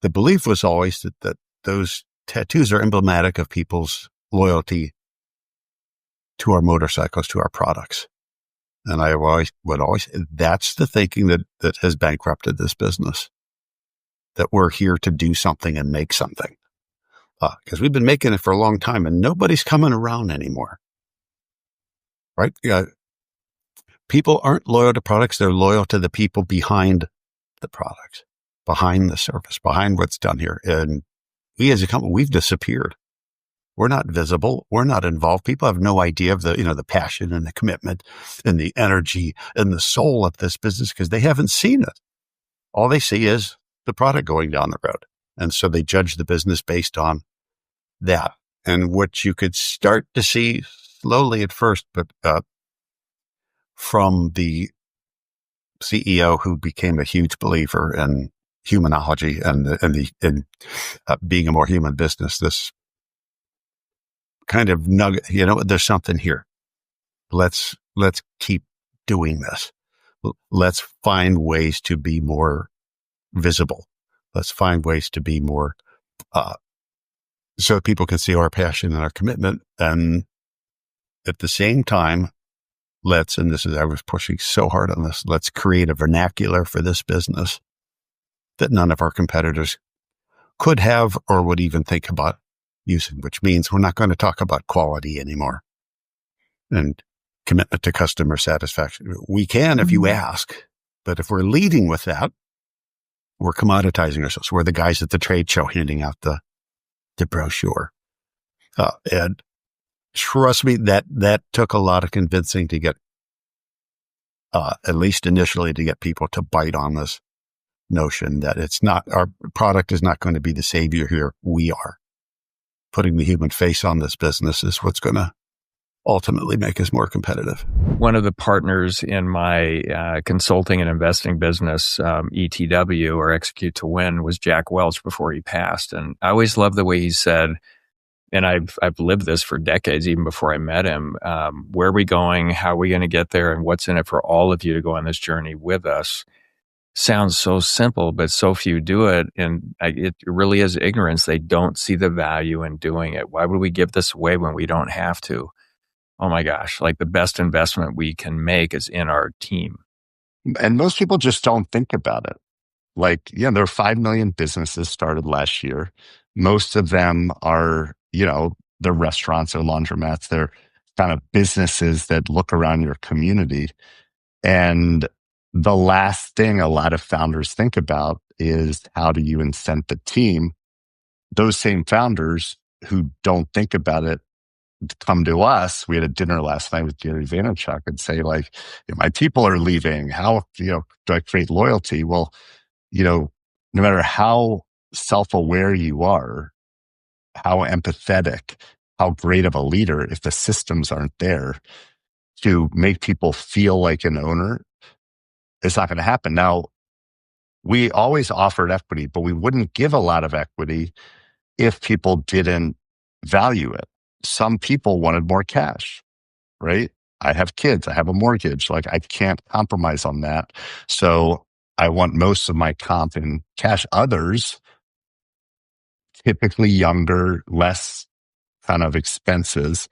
The belief was always that those tattoos are emblematic of people's loyalty to our motorcycles, to our products. And I would always, that's the thinking that has bankrupted this business, that we're here to do something and make something. Because we've been making it for a long time and nobody's coming around anymore. Right? People aren't loyal to products. They're loyal to the people behind the product, behind the surface, behind what's done here. And we as a company, we've disappeared. We're not visible. We're not involved. People have no idea of the passion and the commitment and the energy and the soul of this business because they haven't seen it. All they see is the product going down the road. And so they judge the business based on that. And what you could start to see slowly at first, but from the CEO who became a huge believer in humanology and being a more human business, this kind of nugget, there's something here. Let's keep doing this. Let's find ways to be more visible. Let's find ways to be more, so people can see our passion and our commitment. And at the same time, I was pushing so hard on this, let's create a vernacular for this business that none of our competitors could have or would even think about using, which means we're not going to talk about quality anymore and commitment to customer satisfaction. We can if you ask, but if we're leading with that, we're commoditizing ourselves. We're the guys at the trade show handing out the brochure. And trust me, that took a lot of convincing to get, at least initially, to get people to bite on this notion that our product is not going to be the savior here. We are. Putting the human face on this business is what's going to ultimately make us more competitive. One of the partners in my consulting and investing business, ETW, or Execute to Win, was Jack Welch before he passed. And I always loved the way he said, and I've lived this for decades, even before I met him, where are we going, how are we going to get there, and what's in it for all of you to go on this journey with us. Sounds so simple, but so few do it. And it really is ignorance. They don't see the value in doing it. Why would we give this away when we don't have to? Oh my gosh, like the best investment we can make is in our team. And most people just don't think about it. Like, there are 5 million businesses started last year. Most of them are, they're restaurants or laundromats. They're kind of businesses that look around your community. And the last thing a lot of founders think about is how do you incent the team? Those same founders who don't think about it come to us. We had a dinner last night with Garry Vaynerchuk and say, like, my people are leaving. How, do I create loyalty? Well, no matter how self-aware you are, how empathetic, how great of a leader, if the systems aren't there to make people feel like an owner, it's not going to happen. Now, we always offered equity, but we wouldn't give a lot of equity if people didn't value it. Some people wanted more cash, right? I have kids. I have a mortgage. Like, I can't compromise on that. So I want most of my comp in cash. Others, typically younger, less kind of expenses,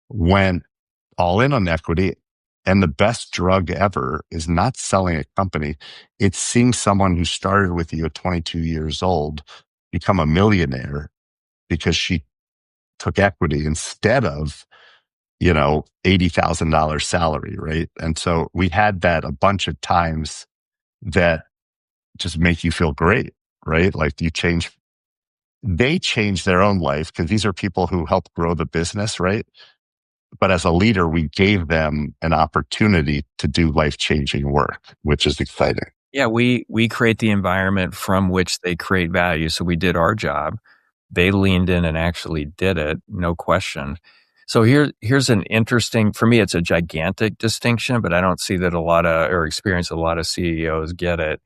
went all in on equity. And the best drug ever is not selling a company. It's seeing someone who started with you at 22 years old become a millionaire because she took equity instead of, $80,000 salary, right? And so we had that a bunch of times that just make you feel great, right? Like they change their own life because these are people who help grow the business, right? But as a leader, we gave them an opportunity to do life-changing work, which is exciting. Yeah, we create the environment from which they create value. So we did our job. They leaned in and actually did it, no question. So here's an interesting, for me, it's a gigantic distinction, but I don't see that experience a lot of CEOs get it.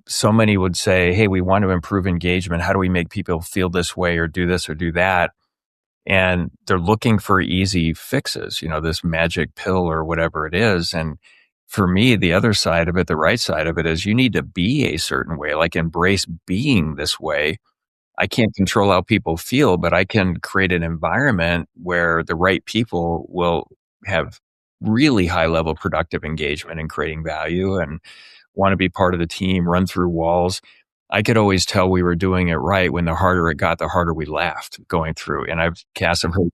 So many would say, hey, we want to improve engagement. How do we make people feel this way or do this or do that? And they're looking for easy fixes, this magic pill or whatever it is. And for me, the other side of it, the right side of it is you need to be a certain way, like embrace being this way. I can't control how people feel, but I can create an environment where the right people will have really high level productive engagement and creating value and want to be part of the team, run through walls. I could always tell we were doing it right when the harder it got, the harder we laughed going through. And Cass, I've heard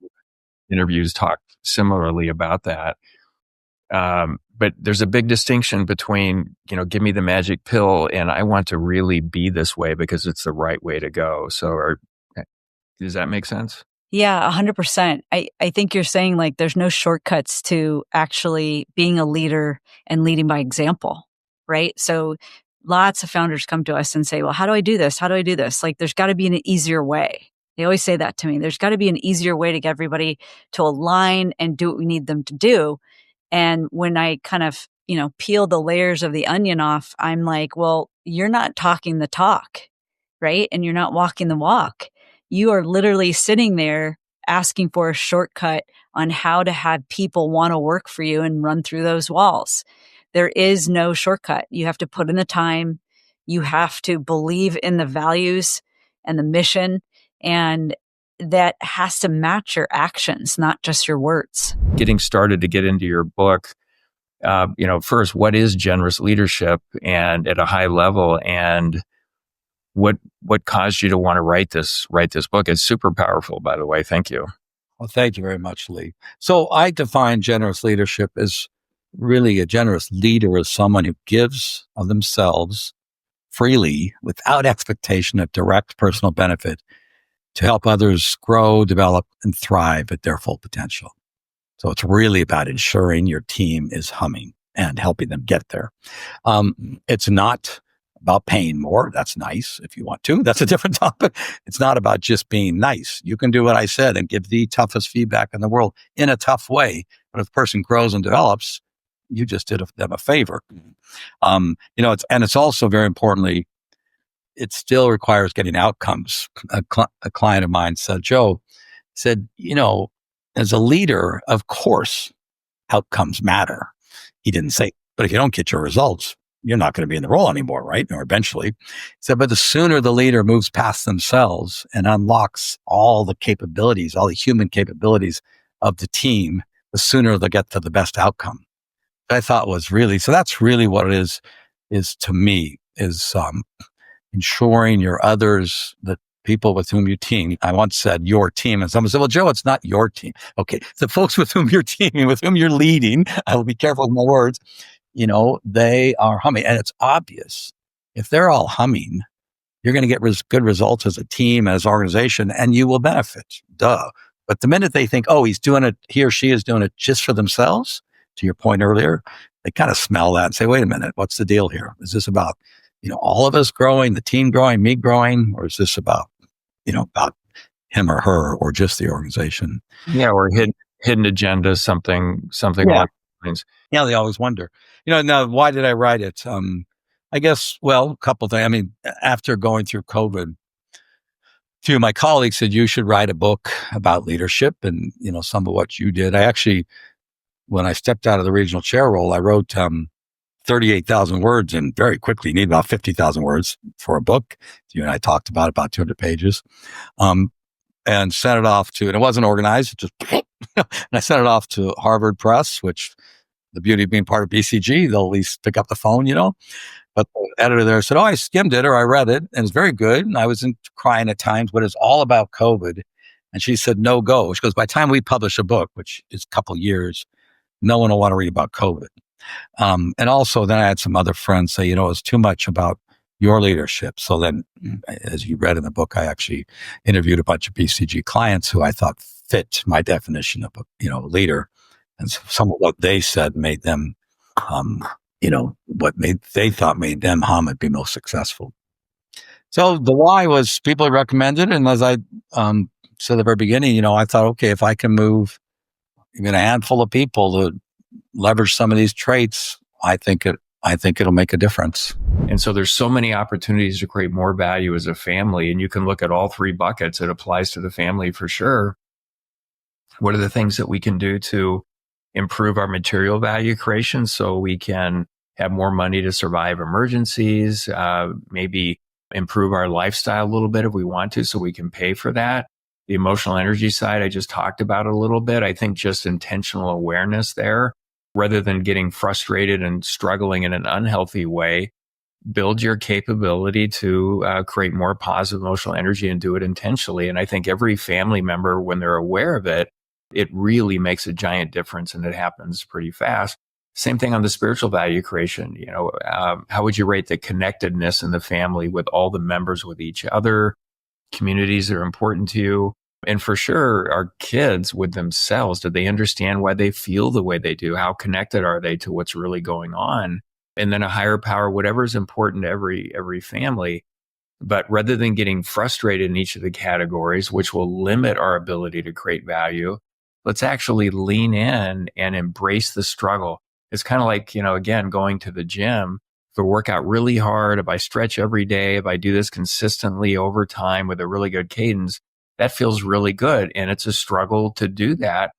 interviews talk similarly about that. But there's a big distinction between, give me the magic pill and I want to really be this way because it's the right way to go. So does that make sense? Yeah, 100%. I think you're saying like there's no shortcuts to actually being a leader and leading by example, right? So lots of founders come to us and say, well, how do I do this? How do I do this? Like there's got to be an easier way. They always say that to me. There's got to be an easier way to get everybody to align and do what we need them to do. And when I kind of, peel the layers of the onion off, I'm like, well, you're not talking the talk, right? And you're not walking the walk. You are literally sitting there asking for a shortcut on how to have people want to work for you and run through those walls. There is no shortcut. You have to put in the time. You have to believe in the values and the mission, and that has to match your actions, not just your words. Getting started to get into your book, first, what is generous leadership and at a high level, and what caused you to want to write this book? It's super powerful, by the way. Thank you. Well, thank you very much, Lee. So I define generous leadership as really a generous leader is someone who gives of themselves freely without expectation of direct personal benefit to help others grow, develop, and thrive at their full potential. So it's really about ensuring your team is humming and helping them get there. It's not about paying more. That's nice if you want to. That's a different topic. It's not about just being nice. You can do what I said and give the toughest feedback in the world in a tough way. But if a person grows and develops, you just did them a favor. It's also very importantly, it still requires getting outcomes. A client of mine said, Joe said, as a leader, of course, outcomes matter. He didn't say, but if you don't get your results, you're not going to be in the role anymore, right? Or eventually. He said, but the sooner the leader moves past themselves and unlocks all the capabilities, all the human capabilities of the team, the sooner they'll get to the best outcome. I thought was really, so that's really what it is to me, is ensuring your others, the people with whom you team. I once said your team, and someone said, well, Joe, it's not your team. Okay. The folks with whom you're teaming, with whom you're leading, I will be careful with my words, they are humming. And it's obvious. If they're all humming, you're going to get good results as a team, as an organization, and you will benefit. Duh. But the minute they think, oh, he or she is doing it just for themselves, to your point earlier, they kind of smell that and say, wait a minute, what's the deal here? Is this about, all of us growing, the team growing, me growing, or is this about him or her or just the organization? Yeah, or hidden agenda, something along those lines. Yeah, they always wonder. Now, why did I write it? I guess, a couple things. I mean, after going through COVID, a few of my colleagues said, you should write a book about leadership and, some of what you did. I actually, when I stepped out of the regional chair role, I wrote 38,000 words and very quickly need about 50,000 words for a book. You and I talked about 200 pages, and sent it off to, and it wasn't organized, just, and I sent it off to Harvard Press, which the beauty of being part of BCG, they'll at least pick up the phone, But the editor there said, oh, I skimmed it or I read it and it's very good. And I was crying at times, but it's all about COVID. And she said, no go. She goes, by the time we publish a book, which is a couple years, no one will want to read about COVID. And also then I had some other friends say, it's too much about your leadership. So then, as you read in the book, I actually interviewed a bunch of BCG clients who I thought fit my definition of a, leader. And some of what they said made them, they thought made them hum and be most successful. So the why was people recommended. And as I said at the very beginning, I thought, okay, if I can move even a handful of people to leverage some of these traits, I think it'll make a difference. And so there's so many opportunities to create more value as a family. And you can look at all three buckets. It applies to the family for sure. What are the things that we can do to improve our material value creation so we can have more money to survive emergencies, maybe improve our lifestyle a little bit if we want to so we can pay for that. The emotional energy side, I just talked about a little bit. I think just intentional awareness there, rather than getting frustrated and struggling in an unhealthy way, build your capability to create more positive emotional energy and do it intentionally. And I think every family member, when they're aware of it, it really makes a giant difference and it happens pretty fast. Same thing on the spiritual value creation. How would you rate the connectedness in the family with all the members with each other, communities that are important to you? And for sure, our kids with themselves, do they understand why they feel the way they do? How connected are they to what's really going on? And then a higher power, whatever is important to every family. But rather than getting frustrated in each of the categories, which will limit our ability to create value, let's actually lean in and embrace the struggle. It's kind of like, again, going to the gym. If I work out really hard, if I stretch every day, if I do this consistently over time with a really good cadence, that feels really good. And it's a struggle to do that.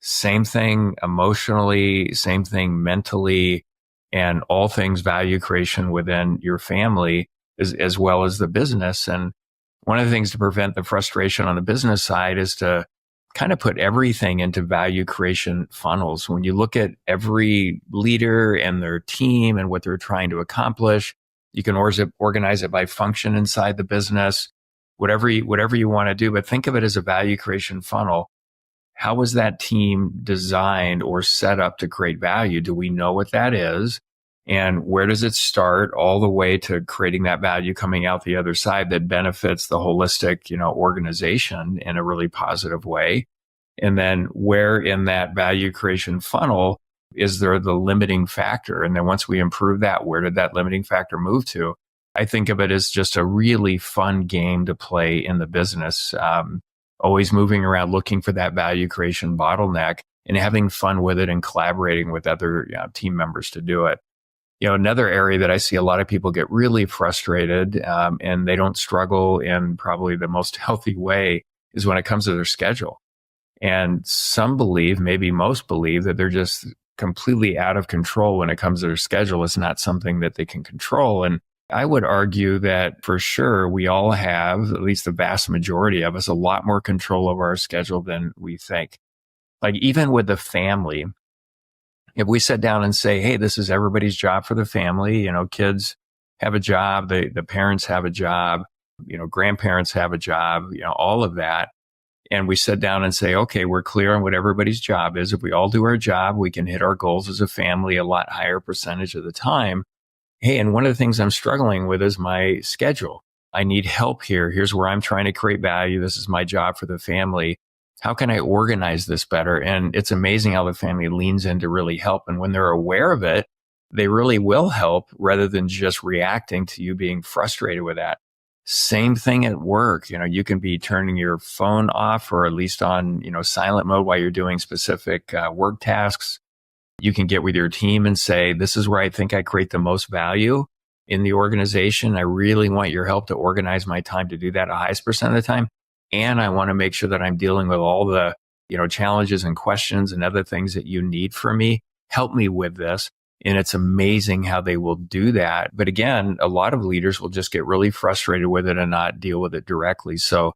Same thing emotionally, same thing mentally, and all things value creation within your family as well as the business. And one of the things to prevent the frustration on the business side is to kind of put everything into value creation funnels. When you look at every leader and their team and what they're trying to accomplish, you can organize it by function inside the business, whatever you want to do, but think of it as a value creation funnel. How was that team designed or set up to create value? Do we know what that is? And where does it start all the way to creating that value coming out the other side that benefits the holistic, organization in a really positive way? And then where in that value creation funnel is there the limiting factor? And then once we improve that, where did that limiting factor move to? I think of it as just a really fun game to play in the business. Always moving around, looking for that value creation bottleneck and having fun with it and collaborating with other team members to do it. Another area that I see a lot of people get really frustrated and they don't struggle in probably the most healthy way is when it comes to their schedule. And some believe, maybe most believe, that they're just completely out of control when it comes to their schedule. It's not something that they can control. And I would argue that for sure, we all have, at least the vast majority of us, a lot more control over our schedule than we think. Like even with the family, if we sit down and say, hey, this is everybody's job for the family, kids have a job, the parents have a job, grandparents have a job, all of that. And we sit down and say, okay, we're clear on what everybody's job is. If we all do our job, we can hit our goals as a family a lot higher percentage of the time. Hey, and one of the things I'm struggling with is my schedule. I need help here. Here's where I'm trying to create value. This is my job for the family. How can I organize this better? And it's amazing how the family leans in to really help. And when they're aware of it, they really will help rather than just reacting to you being frustrated with that. Same thing at work. You can be turning your phone off or at least on, silent mode while you're doing specific work tasks. You can get with your team and say, this is where I think I create the most value in the organization. I really want your help to organize my time to do that the highest percent of the time. And I want to make sure that I'm dealing with all the, challenges and questions and other things that you need from me. Help me with this. And it's amazing how they will do that. But again, a lot of leaders will just get really frustrated with it and not deal with it directly. So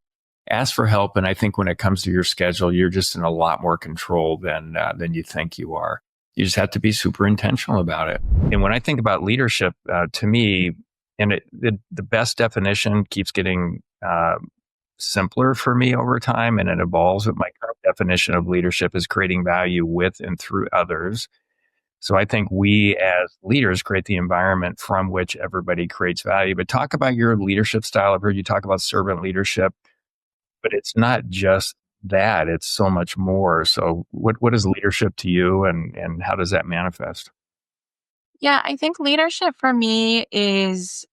ask for help. And I think when it comes to your schedule, you're just in a lot more control than you think you are. You just have to be super intentional about it. And when I think about leadership, to me, and the best definition keeps getting simpler for me over time, and it evolves. But my current definition of leadership is creating value with and through others. So I think we as leaders create the environment from which everybody creates value. But talk about your leadership style. I've heard you talk about servant leadership, but it's not just that. It's so much more. So what is leadership to you and how does that manifest? Yeah, I think leadership for me is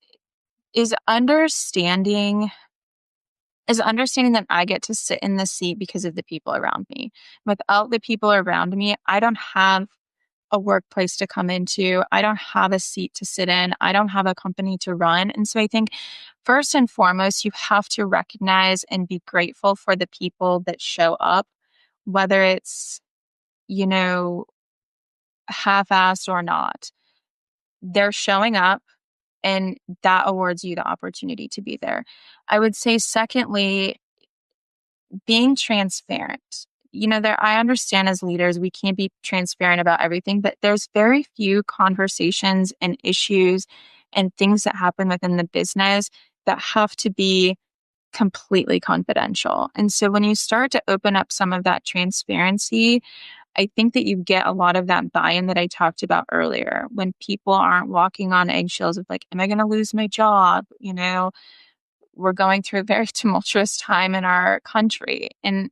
understanding that I get to sit in the seat because of the people around me. Without the people around me, I don't have a workplace to come into. I don't have a seat to sit in. I don't have a company to run. And so I think first and foremost, you have to recognize and be grateful for the people that show up, whether it's, half-assed or not. They're showing up and that awards you the opportunity to be there. I would say secondly, being transparent. I understand as leaders, we can't be transparent about everything, but there's very few conversations and issues and things that happen within the business that have to be completely confidential. And so when you start to open up some of that transparency, I think that you get a lot of that buy-in that I talked about earlier when people aren't walking on eggshells of like, am I going to lose my job? We're going through a very tumultuous time in our country. And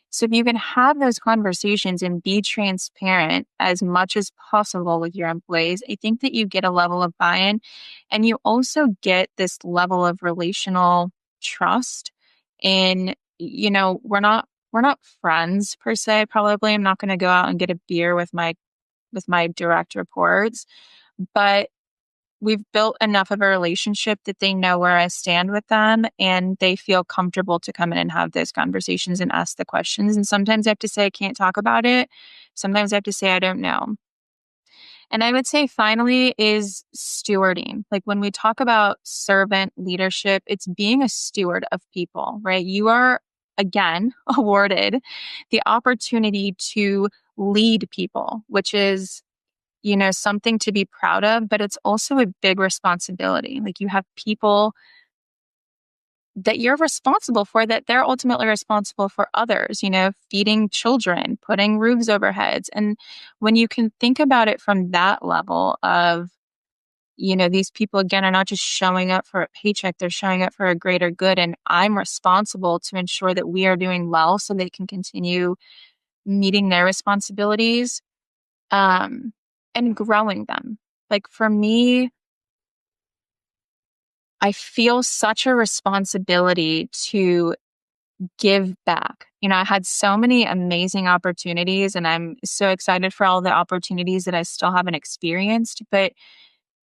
so if you can have those conversations and be transparent as much as possible with your employees, I think that you get a level of buy-in, and you also get this level of relational trust. And, we're not friends per se, probably. I'm not going to go out and get a beer with my direct reports, but we've built enough of a relationship that they know where I stand with them, and they feel comfortable to come in and have those conversations and ask the questions. And sometimes I have to say, I can't talk about it. Sometimes I have to say, I don't know. And I would say finally is stewarding. Like when we talk about servant leadership, it's being a steward of people, right? You are, again, awarded the opportunity to lead people, which is something to be proud of, but it's also a big responsibility. Like you have people that you're responsible for, that they're ultimately responsible for others, feeding children, putting roofs over heads. And when you can think about it from that level of, these people, again, are not just showing up for a paycheck, they're showing up for a greater good. And I'm responsible to ensure that we are doing well so they can continue meeting their responsibilities. And growing them. Like for me, I feel such a responsibility to give back. I had so many amazing opportunities, and I'm so excited for all the opportunities that I still haven't experienced, but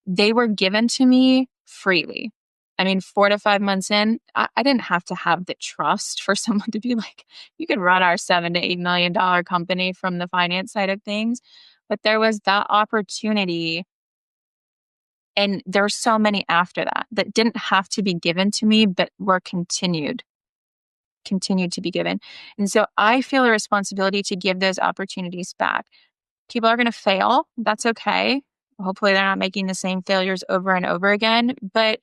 they were given to me freely. I mean, 4 to 5 months in, I didn't have to have the trust for someone to be like, you can run our $7 to $8 million company from the finance side of things. But there was that opportunity. And there are so many after that didn't have to be given to me, but were continued to be given. And so I feel a responsibility to give those opportunities back. People are going to fail. That's okay. Hopefully they're not making the same failures over and over again, but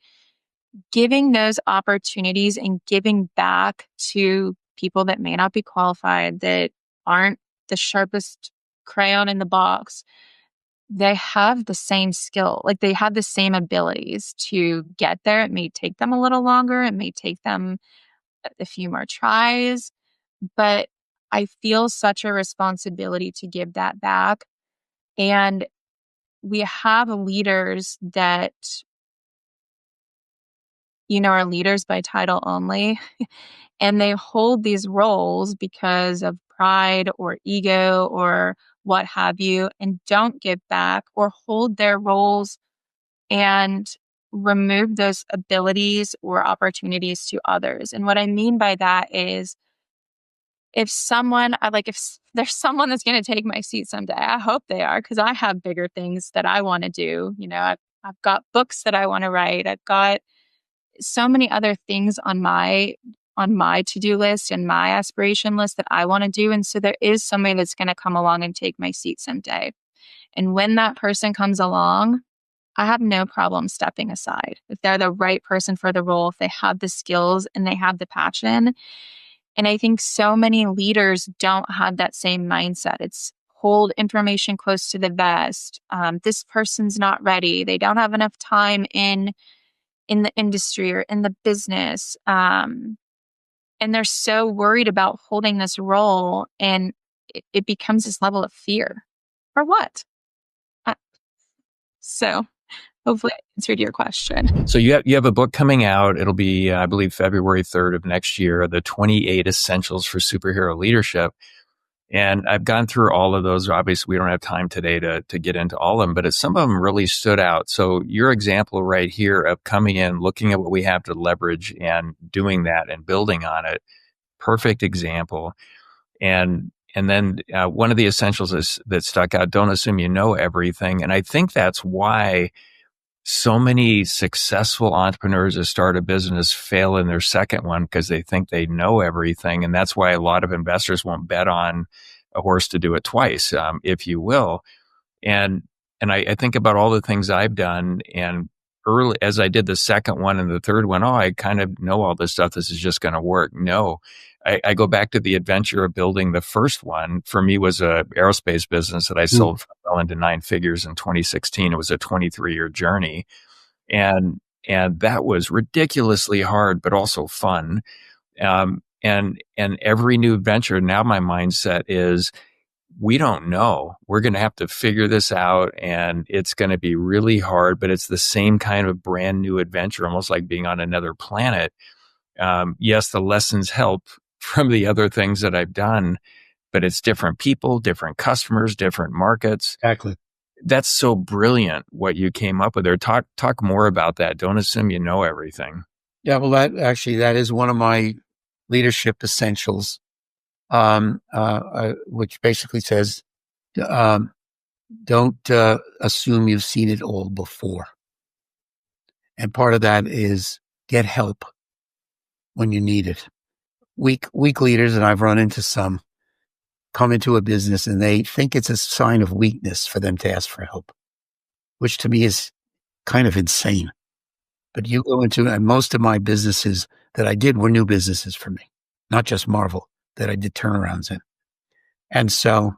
giving those opportunities and giving back to people that may not be qualified, that aren't the sharpest crayon in the box, they have the same skill. Like they have the same abilities to get there. It may take them a little longer. It may take them a few more tries, but I feel such a responsibility to give that back. And we have leaders that, are leaders by title only, and they hold these roles because of pride or ego or what have you, and don't give back or hold their roles and remove those abilities or opportunities to others. And what I mean by that is if there's someone that's going to take my seat someday, I hope they are, because I have bigger things that I want to do. I've got books that I want to write. I've got so many other things on my to-do list and my aspiration list that I want to do. And so there is somebody that's going to come along and take my seat someday. And when that person comes along, I have no problem stepping aside. If they're the right person for the role, if they have the skills and they have the passion. And I think so many leaders don't have that same mindset. It's hold information close to the vest. This person's not ready. They don't have enough time in the industry or in the business. And they're so worried about holding this role, and it becomes this level of fear. For what? So hopefully I answered your question. So you have a book coming out. It'll be, I believe, February 3rd of next year, The 28 Essentials for Superhero Leadership. And I've gone through all of those. Obviously, we don't have time today to get into all of them, but some of them really stood out. So your example right here of coming in, looking at what we have to leverage and doing that and building on it, perfect example. And then one of the essentials that stuck out, don't assume you know everything. And I think that's why so many successful entrepreneurs that start a business fail in their second one, because they think they know everything. And that's why a lot of investors won't bet on a horse to do it twice, if you will. And I think about all the things I've done, and early, as I did the second one and the third one, I kind of know all this stuff. This is just going to work. No, I go back to the adventure of building the first one. For me, was a aerospace business that I sold well into 9 figures in 2016. It was a 23-year journey, and that was ridiculously hard, but also fun. And every new venture, now my mindset is, we don't know. We're going to have to figure this out, and it's going to be really hard, but it's the same kind of brand new adventure, almost like being on another planet. Yes, the lessons help from the other things that I've done, but it's different people, different customers, different markets. Exactly. That's so brilliant what you came up with there. Talk more about that. Don't assume you know everything. Yeah, well, that is one of my leadership essentials, which basically says, don't assume you've seen it all before. And part of that is get help when you need it. Weak leaders, and I've run into some, come into a business and they think it's a sign of weakness for them to ask for help, which to me is kind of insane. But you go into, and most of my businesses that I did were new businesses for me, not just Marvel, that I did turnarounds in. And so,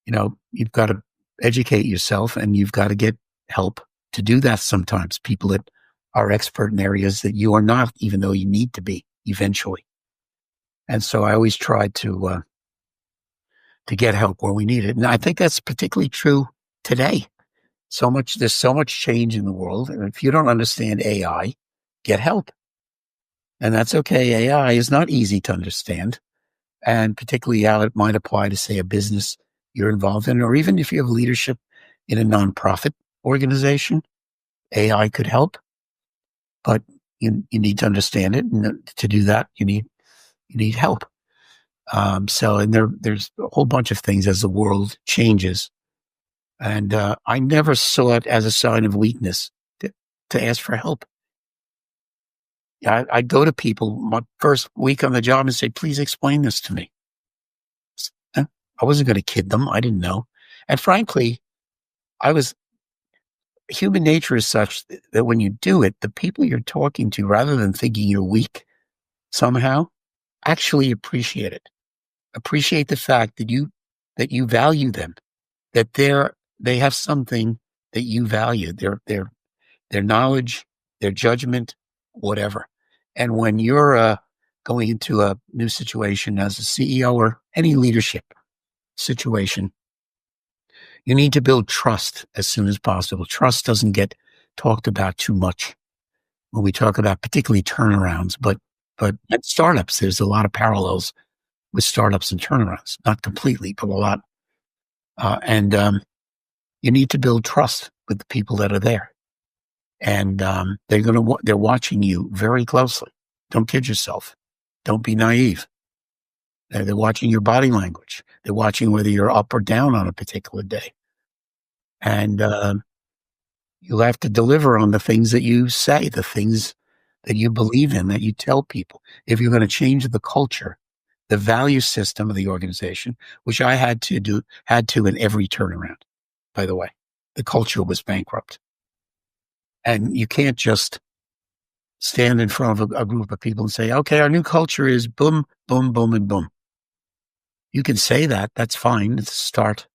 you've got to educate yourself, and you've got to get help to do that sometimes. People that are expert in areas that you are not, even though you need to be eventually. And so I always try to get help where we need it. And I think that's particularly true today. There's so much change in the world. And if you don't understand AI, get help. And that's okay. AI is not easy to understand. And particularly how it might apply to, say, a business you're involved in, or even if you have leadership in a nonprofit organization, AI could help. But you need to understand it. And to do that, you need help. And there's a whole bunch of things as the world changes. And I never saw it as a sign of weakness to ask for help. I'd go to people my first week on the job and say, please explain this to me. I wasn't going to kid them. I didn't know. And frankly, human nature is such that when you do it, the people you're talking to, rather than thinking you're weak somehow, actually appreciate it. Appreciate the fact that you value them, that they have something that you value, their knowledge, their judgment, whatever. And when you're going into a new situation as a CEO or any leadership situation, you need to build trust as soon as possible. Trust doesn't get talked about too much when we talk about particularly turnarounds, but at startups, there's a lot of parallels with startups and turnarounds, not completely, but a lot. And you need to build trust with the people that are there. And they're watching you very closely. Don't kid yourself. Don't be naive. They're watching your body language. They're watching whether you're up or down on a particular day. And you'll have to deliver on the things that you say, the things that you believe in, that you tell people. If you're going to change the culture, the value system of the organization, which I had to in every turnaround, by the way. The culture was bankrupt. And you can't just stand in front of a group of people and say, okay, our new culture is boom, boom, boom, and boom. You can say that. That's fine. It's a start.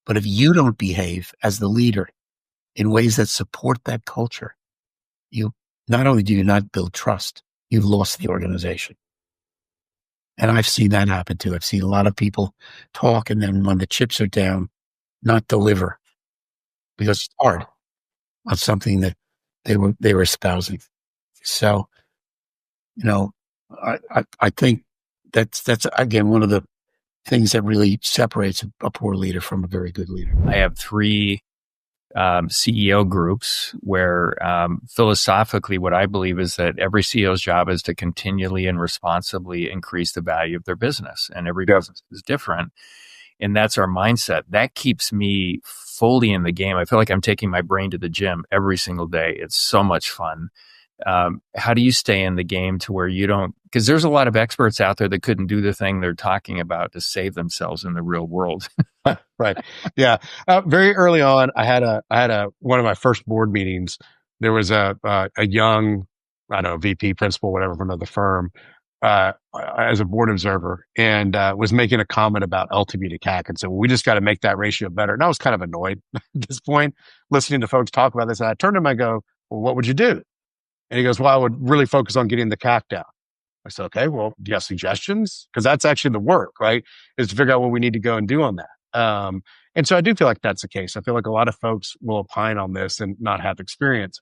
But if you don't behave as the leader in ways that support that culture, not only do you not build trust, you've lost the organization. And I've seen that happen too. I've seen a lot of people talk, and then when the chips are down, not deliver because it's hard on something that they were espousing. So, I think that's again one of the things that really separates a poor leader from a very good leader. I have 3 CEO groups where philosophically what I believe is that every CEO's job is to continually and responsibly increase the value of their business, and every business is different. And that's our mindset. That keeps me fully in the game. I feel like I'm taking my brain to the gym every single day. It's so much fun. How do you stay in the game to where you don't, because there's a lot of experts out there that couldn't do the thing they're talking about to save themselves in the real world. Right. Yeah. Very early on, I had one of my first board meetings there was a young, I don't know, VP, principal, whatever, from another firm, as a board observer, and was making a comment about LTV to CAC, and said, well, we just got to make that ratio better. And I was kind of annoyed at this point, listening to folks talk about this. And I turned to him, I go, well, what would you do? And he goes, well, I would really focus on getting the CAC down. I said, okay, well, do you have suggestions? Because that's actually the work, right? Is to figure out what we need to go and do on that. And so I do feel like that's the case. I feel like a lot of folks will opine on this and not have experience.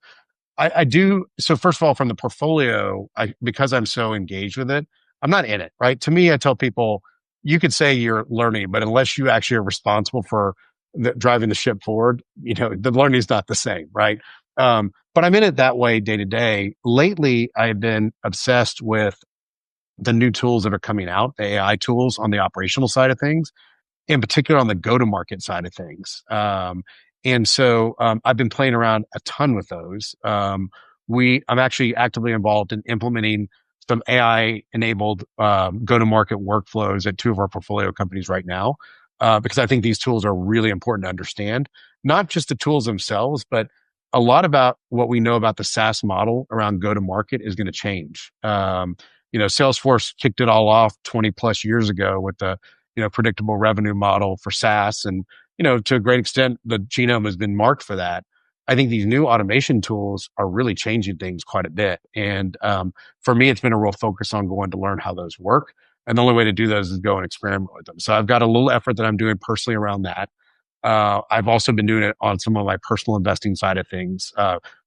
I do. So first of all, from the portfolio, because I'm so engaged with it, I'm not in it, right? To me, I tell people, you could say you're learning, but unless you actually are responsible for driving the ship forward, the learning is not the same, right? But I'm in it that way day to day. Lately, I've been obsessed with the new tools that are coming out, the AI tools on the operational side of things, in particular on the go-to-market side of things. And so I've been playing around a ton with those. I'm actually actively involved in implementing some AI-enabled go-to-market workflows at two of our portfolio companies right now, because I think these tools are really important to understand. Not just the tools themselves, but a lot about what we know about the SaaS model around go-to-market is going to change. Salesforce kicked it all off 20 plus years ago with the predictable revenue model for SaaS. And, to a great extent, the genome has been marked for that. I think these new automation tools are really changing things quite a bit. And for me, it's been a real focus on going to learn how those work. And the only way to do those is go and experiment with them. So I've got a little effort that I'm doing personally around that. I've also been doing it on some of my personal investing side of things,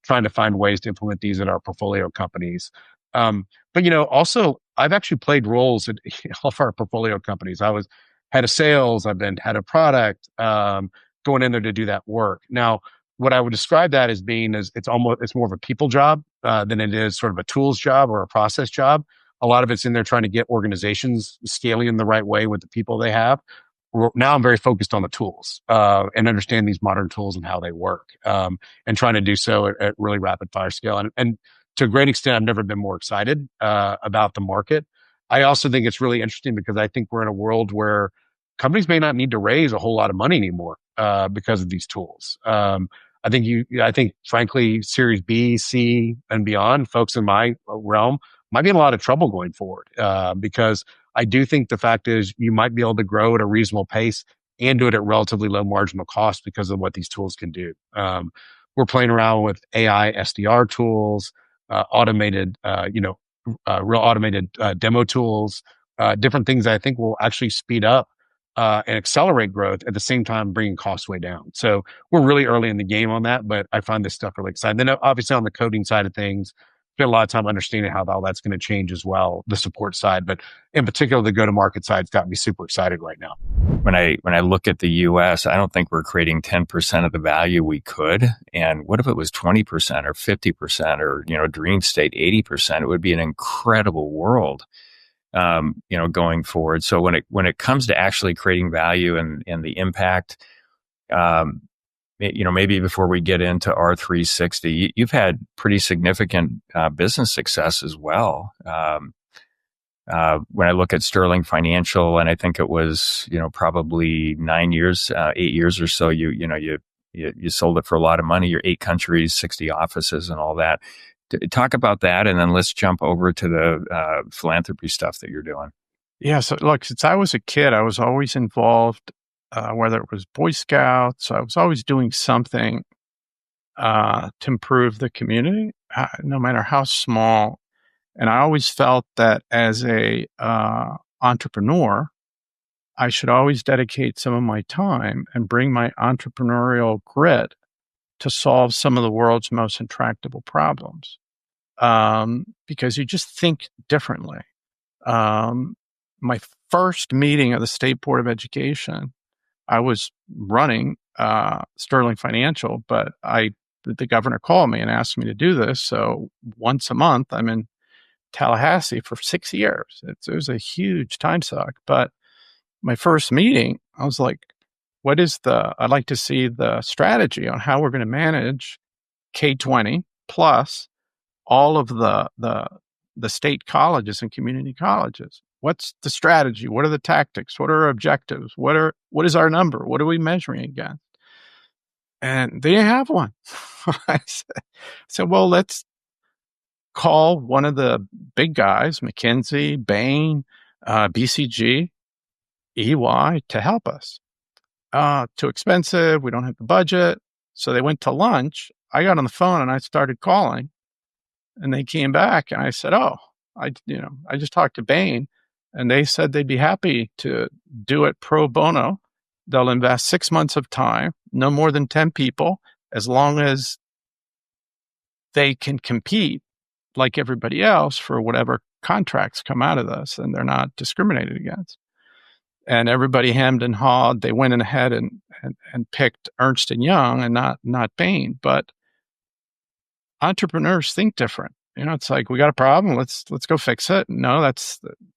trying to find ways to implement these at our portfolio companies. But also I've actually played roles at all of our portfolio companies. I was head of sales. I've been head of product, going in there to do that work. Now, what I would describe that as being is it's more of a people job than it is sort of a tools job or a process job. A lot of it's in there trying to get organizations scaling in the right way with the people they have. Now I'm very focused on the tools and understand these modern tools and how they work, and trying to do so at really rapid fire scale. And to a great extent, I've never been more excited about the market. I also think it's really interesting because I think we're in a world where companies may not need to raise a whole lot of money anymore because of these tools. I think frankly, Series B, C, and beyond, folks in my realm might be in a lot of trouble going forward because I do think the fact is you might be able to grow at a reasonable pace and do it at relatively low marginal cost because of what these tools can do. We're playing around with AI SDR tools, automated, real automated demo tools, different things that I think will actually speed up and accelerate growth at the same time, bringing costs way down. So we're really early in the game on that, but I find this stuff really exciting. Then obviously on the coding side of things, spent a lot of time understanding how all that's going to change as well, the support side, but in particular, the go-to-market side's got me super excited right now. When I look at the US, I don't think we're creating 10% of the value we could. And what if it was 20% or 50% or, dream state 80%? It would be an incredible world, going forward. So when it comes to actually creating value and the impact, maybe before we get into R360, you've had pretty significant business success as well. When I look at Sterling Financial, and I think it was, probably 8 years or so, you sold it for a lot of money. You're 8 countries, 60 offices and all that. Talk about that. And then let's jump over to the philanthropy stuff that you're doing. Yeah. So look, since I was a kid, I was always involved, whether it was Boy Scouts, I was always doing something to improve the community, no matter how small. And I always felt that as a entrepreneur, I should always dedicate some of my time and bring my entrepreneurial grit to solve some of the world's most intractable problems, because you just think differently. My first meeting of the State Board of Education, I was running Sterling Financial, but the governor called me and asked me to do this. So once a month, I'm in Tallahassee for 6 years. It was a huge time suck. But my first meeting, I was like, I'd like to see the strategy on how we're going to manage K-20 plus all of the state colleges and community colleges. What's the strategy? What are the tactics? What are our objectives? What is our number? What are we measuring against? And they didn't have one. I said, well, let's call one of the big guys, McKinsey, Bain, BCG, EY, to help us. Too expensive. We don't have the budget. So they went to lunch. I got on the phone and I started calling, and they came back and I said, I just talked to Bain, and they said they'd be happy to do it pro bono. They'll invest 6 months of time, no more than 10 people, as long as they can compete like everybody else for whatever contracts come out of this, and they're not discriminated against. And everybody hemmed and hawed. They went in ahead and picked Ernst & Young and not Bain. But entrepreneurs think different. It's like, we got a problem. Let's go fix it. No,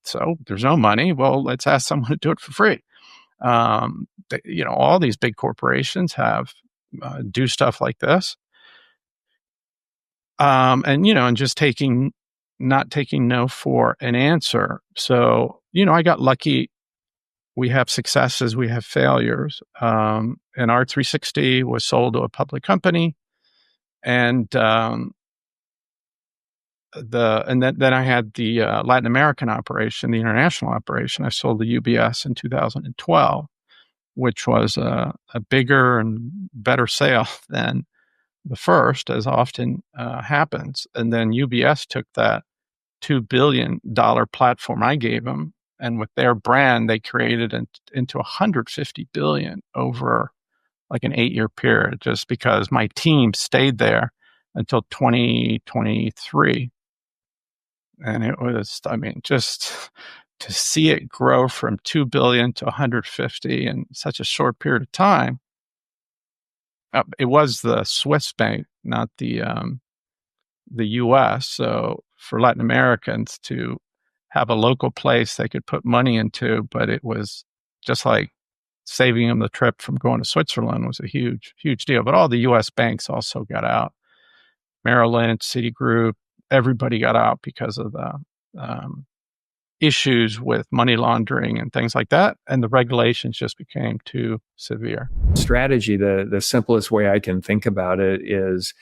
so there's no money. Well, let's ask someone to do it for free. All these big corporations do stuff like this. And just not taking no for an answer. So, I got lucky. We have successes, we have failures. And R360 was sold to a public company. And then I had the Latin American operation, the international operation. I sold to UBS in 2012, which was a bigger and better sale than the first, as often happens. And then UBS took that $2 billion platform I gave them, and with their brand, they created it into $150 billion over like an 8-year period, just because my team stayed there until 2023. And it was, just to see it grow from 2 billion to 150 in such a short period of time. It was the Swiss bank, not the US. So for Latin Americans to have a local place they could put money into, but it was just like saving them the trip from going to Switzerland was a huge, huge deal. But all the US banks also got out. Merrill Lynch, Citigroup, everybody got out because of the issues with money laundering and things like that. And the regulations just became too severe. Strategy, the simplest way I can think about it is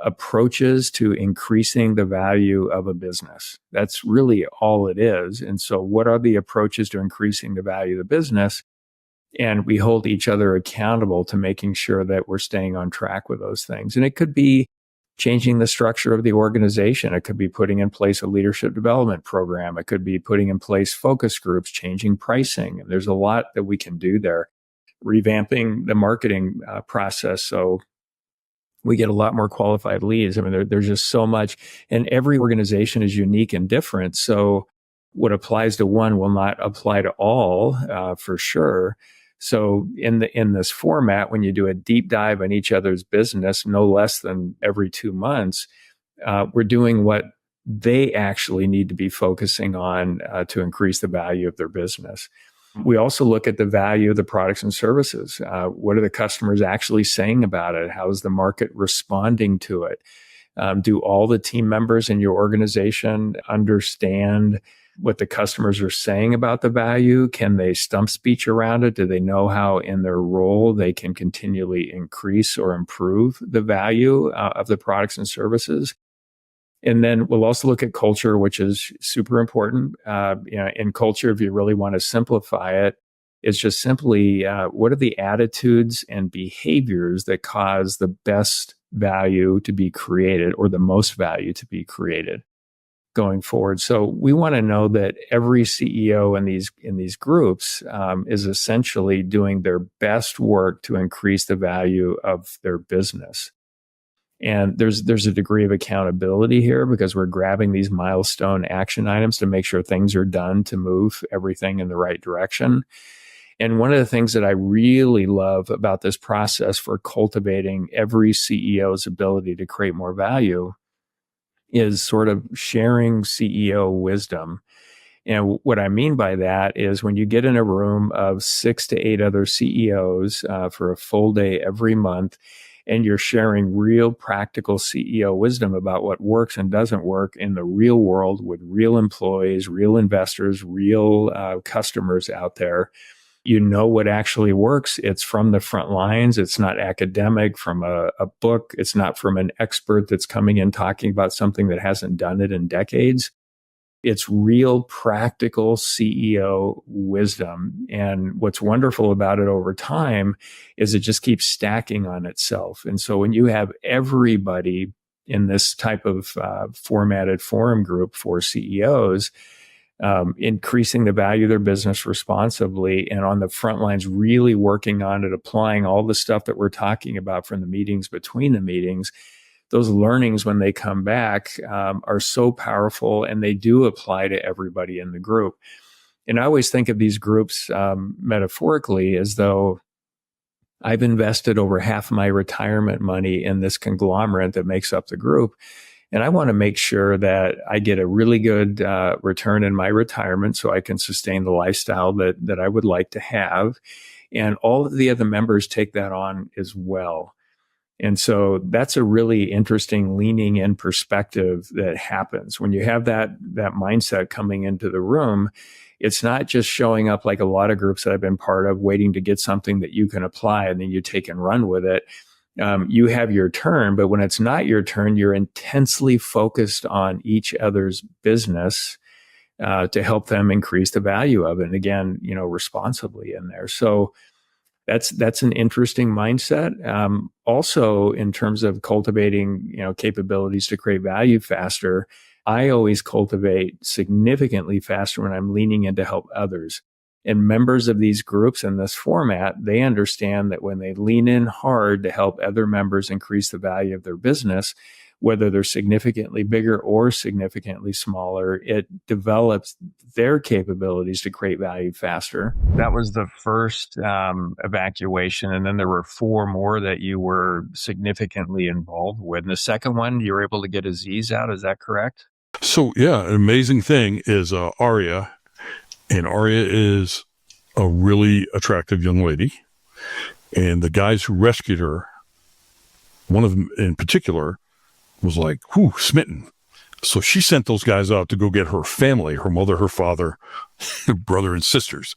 approaches to increasing the value of a business. That's really all it is. And so what are the approaches to increasing the value of the business? And we hold each other accountable to making sure that we're staying on track with those things. And it could be changing the structure of the organization. It could be putting in place a leadership development program. It could be putting in place focus groups, changing pricing. And there's a lot that we can do there. Revamping the marketing process so we get a lot more qualified leads. There's just so much, and every organization is unique and different. So what applies to one will not apply to all, for sure. So in this format, when you do a deep dive on each other's business, no less than every 2 months, we're doing what they actually need to be focusing on to increase the value of their business. We also look at the value of the products and services. What are the customers actually saying about it? How is the market responding to it? Do all the team members in your organization understand what the customers are saying about the value? Can they stump speech around it? Do they know how in their role they can continually increase or improve the value of the products and services? And then we'll also look at culture, which is super important. In culture, if you really want to simplify it, it's just simply what are the attitudes and behaviors that cause the best value to be created or the most value to be created going forward. So we want to know that every CEO in these groups is essentially doing their best work to increase the value of their business. And there's a degree of accountability here because we're grabbing these milestone action items to make sure things are done to move everything in the right direction. And one of the things that I really love about this process for cultivating every CEO's ability to create more value is sort of sharing CEO wisdom. And what I mean by that is when you get in a room of 6 to 8 other CEOs for a full day every month, and you're sharing real practical CEO wisdom about what works and doesn't work in the real world with real employees, real investors, real customers out there, You know what actually works. It's from the front lines. It's not academic from a book. It's not from an expert that's coming in talking about something that hasn't done it in decades. It's real practical CEO wisdom. And what's wonderful about it over time is it just keeps stacking on itself. And so when you have everybody in this type of formatted forum group for CEOs, increasing the value of their business responsibly and on the front lines, really working on it, applying all the stuff that we're talking about from the meetings between the meetings, those learnings when they come back are so powerful, and they do apply to everybody in the group. And I always think of these groups metaphorically as though I've invested over half my retirement money in this conglomerate that makes up the group. And I want to make sure that I get a really good return in my retirement so I can sustain the lifestyle that I would like to have. And all of the other members take that on as well. And so that's a really interesting leaning in perspective that happens when you have that mindset coming into the room. It's not just showing up like a lot of groups that I've been part of, waiting to get something that you can apply and then you take and run with it. You have your turn, but when it's not your turn, you're intensely focused on each other's business to help them increase the value of it. And again, responsibly in there. So that's an interesting mindset. Also, in terms of cultivating, capabilities to create value faster, I always cultivate significantly faster when I'm leaning in to help others. And members of these groups in this format, they understand that when they lean in hard to help other members increase the value of their business, whether they're significantly bigger or significantly smaller, it develops their capabilities to create value faster. That was the first evacuation. And then there were 4 more that you were significantly involved with. And the second one, you were able to get Aziz out. Is that correct? So, yeah, an amazing thing is Aria. And Aria is a really attractive young lady. And the guys who rescued her, one of them in particular, was like, whew, smitten. So she sent those guys out to go get her family, her mother, her father, her brother and sisters,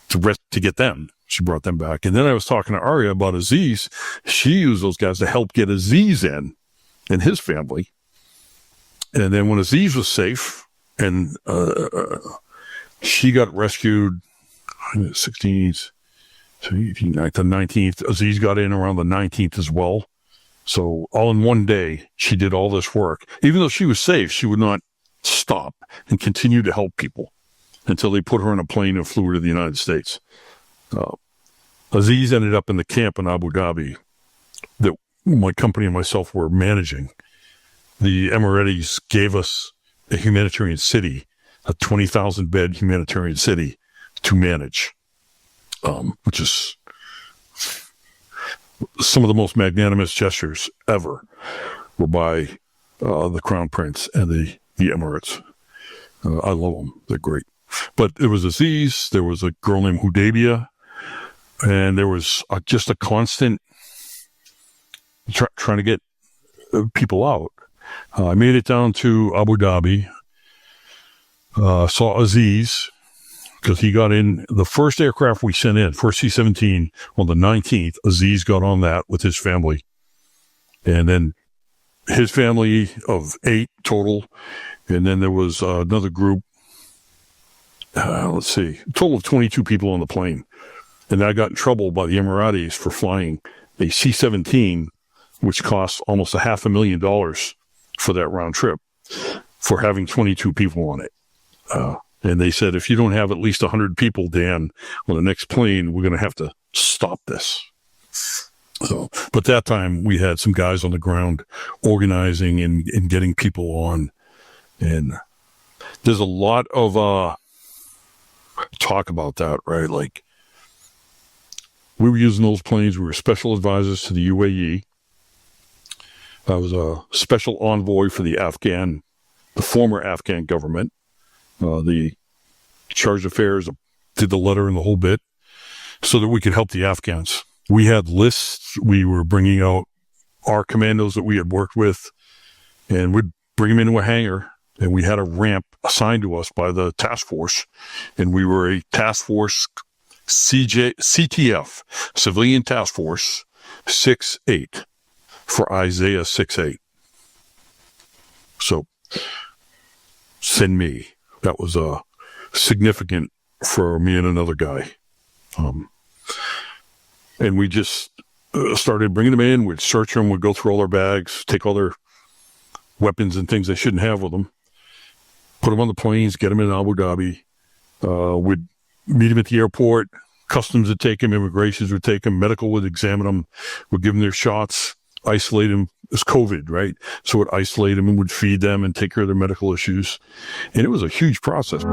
to get them. She brought them back. And then I was talking to Aria about Aziz. She used those guys to help get Aziz in and his family. And then when Aziz was safe and she got rescued on the 16th, so 18th, the 19th. Aziz got in around the 19th as well. So all in one day, she did all this work. Even though she was safe, she would not stop and continue to help people until they put her on a plane and flew her to the United States. Aziz ended up in the camp in Abu Dhabi that my company and myself were managing. The Emiratis gave us a humanitarian city, a 20,000 bed humanitarian city to manage, which is some of the most magnanimous gestures ever were by the Crown Prince and the Emirates. I love them. They're great. But there was Aziz, there was a girl named Hudaybiyah, and there was just a constant trying to get people out. I made it down to Abu Dhabi, saw Aziz, because he got in the first aircraft we sent in, first C-17, on the 19th. Aziz got on that with his family. And then his family of 8 total. And then there was another group, a total of 22 people on the plane. And I got in trouble by the Emiratis for flying a C-17, which cost almost $500,000 for that round trip, for having 22 people on it. And they said, if you don't have at least 100 people, Dan, on the next plane, we're going to have to stop this. So, but that time we had some guys on the ground organizing and getting people on. And there's a lot of talk about that, right? Like, we were using those planes. We were special advisors to the UAE. I was a special envoy for the former Afghan government. The charge of affairs did the letter and the whole bit so that we could help the Afghans. We had lists. We were bringing out our commandos that we had worked with, and we'd bring them into a hangar, and we had a ramp assigned to us by the task force, and we were a task force CTF, Civilian Task Force 6-8 for Isaiah 6-8. So send me. That was significant for me and another guy. And we just started bringing them in. We'd search them. We'd go through all their bags, take all their weapons and things they shouldn't have with them, put them on the planes, get them in Abu Dhabi. We'd meet them at the airport. Customs would take them. Immigrations would take them. Medical would examine them. Would give them their shots, isolate them. It's COVID, right? So we'd isolate them and would feed them and take care of their medical issues. And it was a huge process.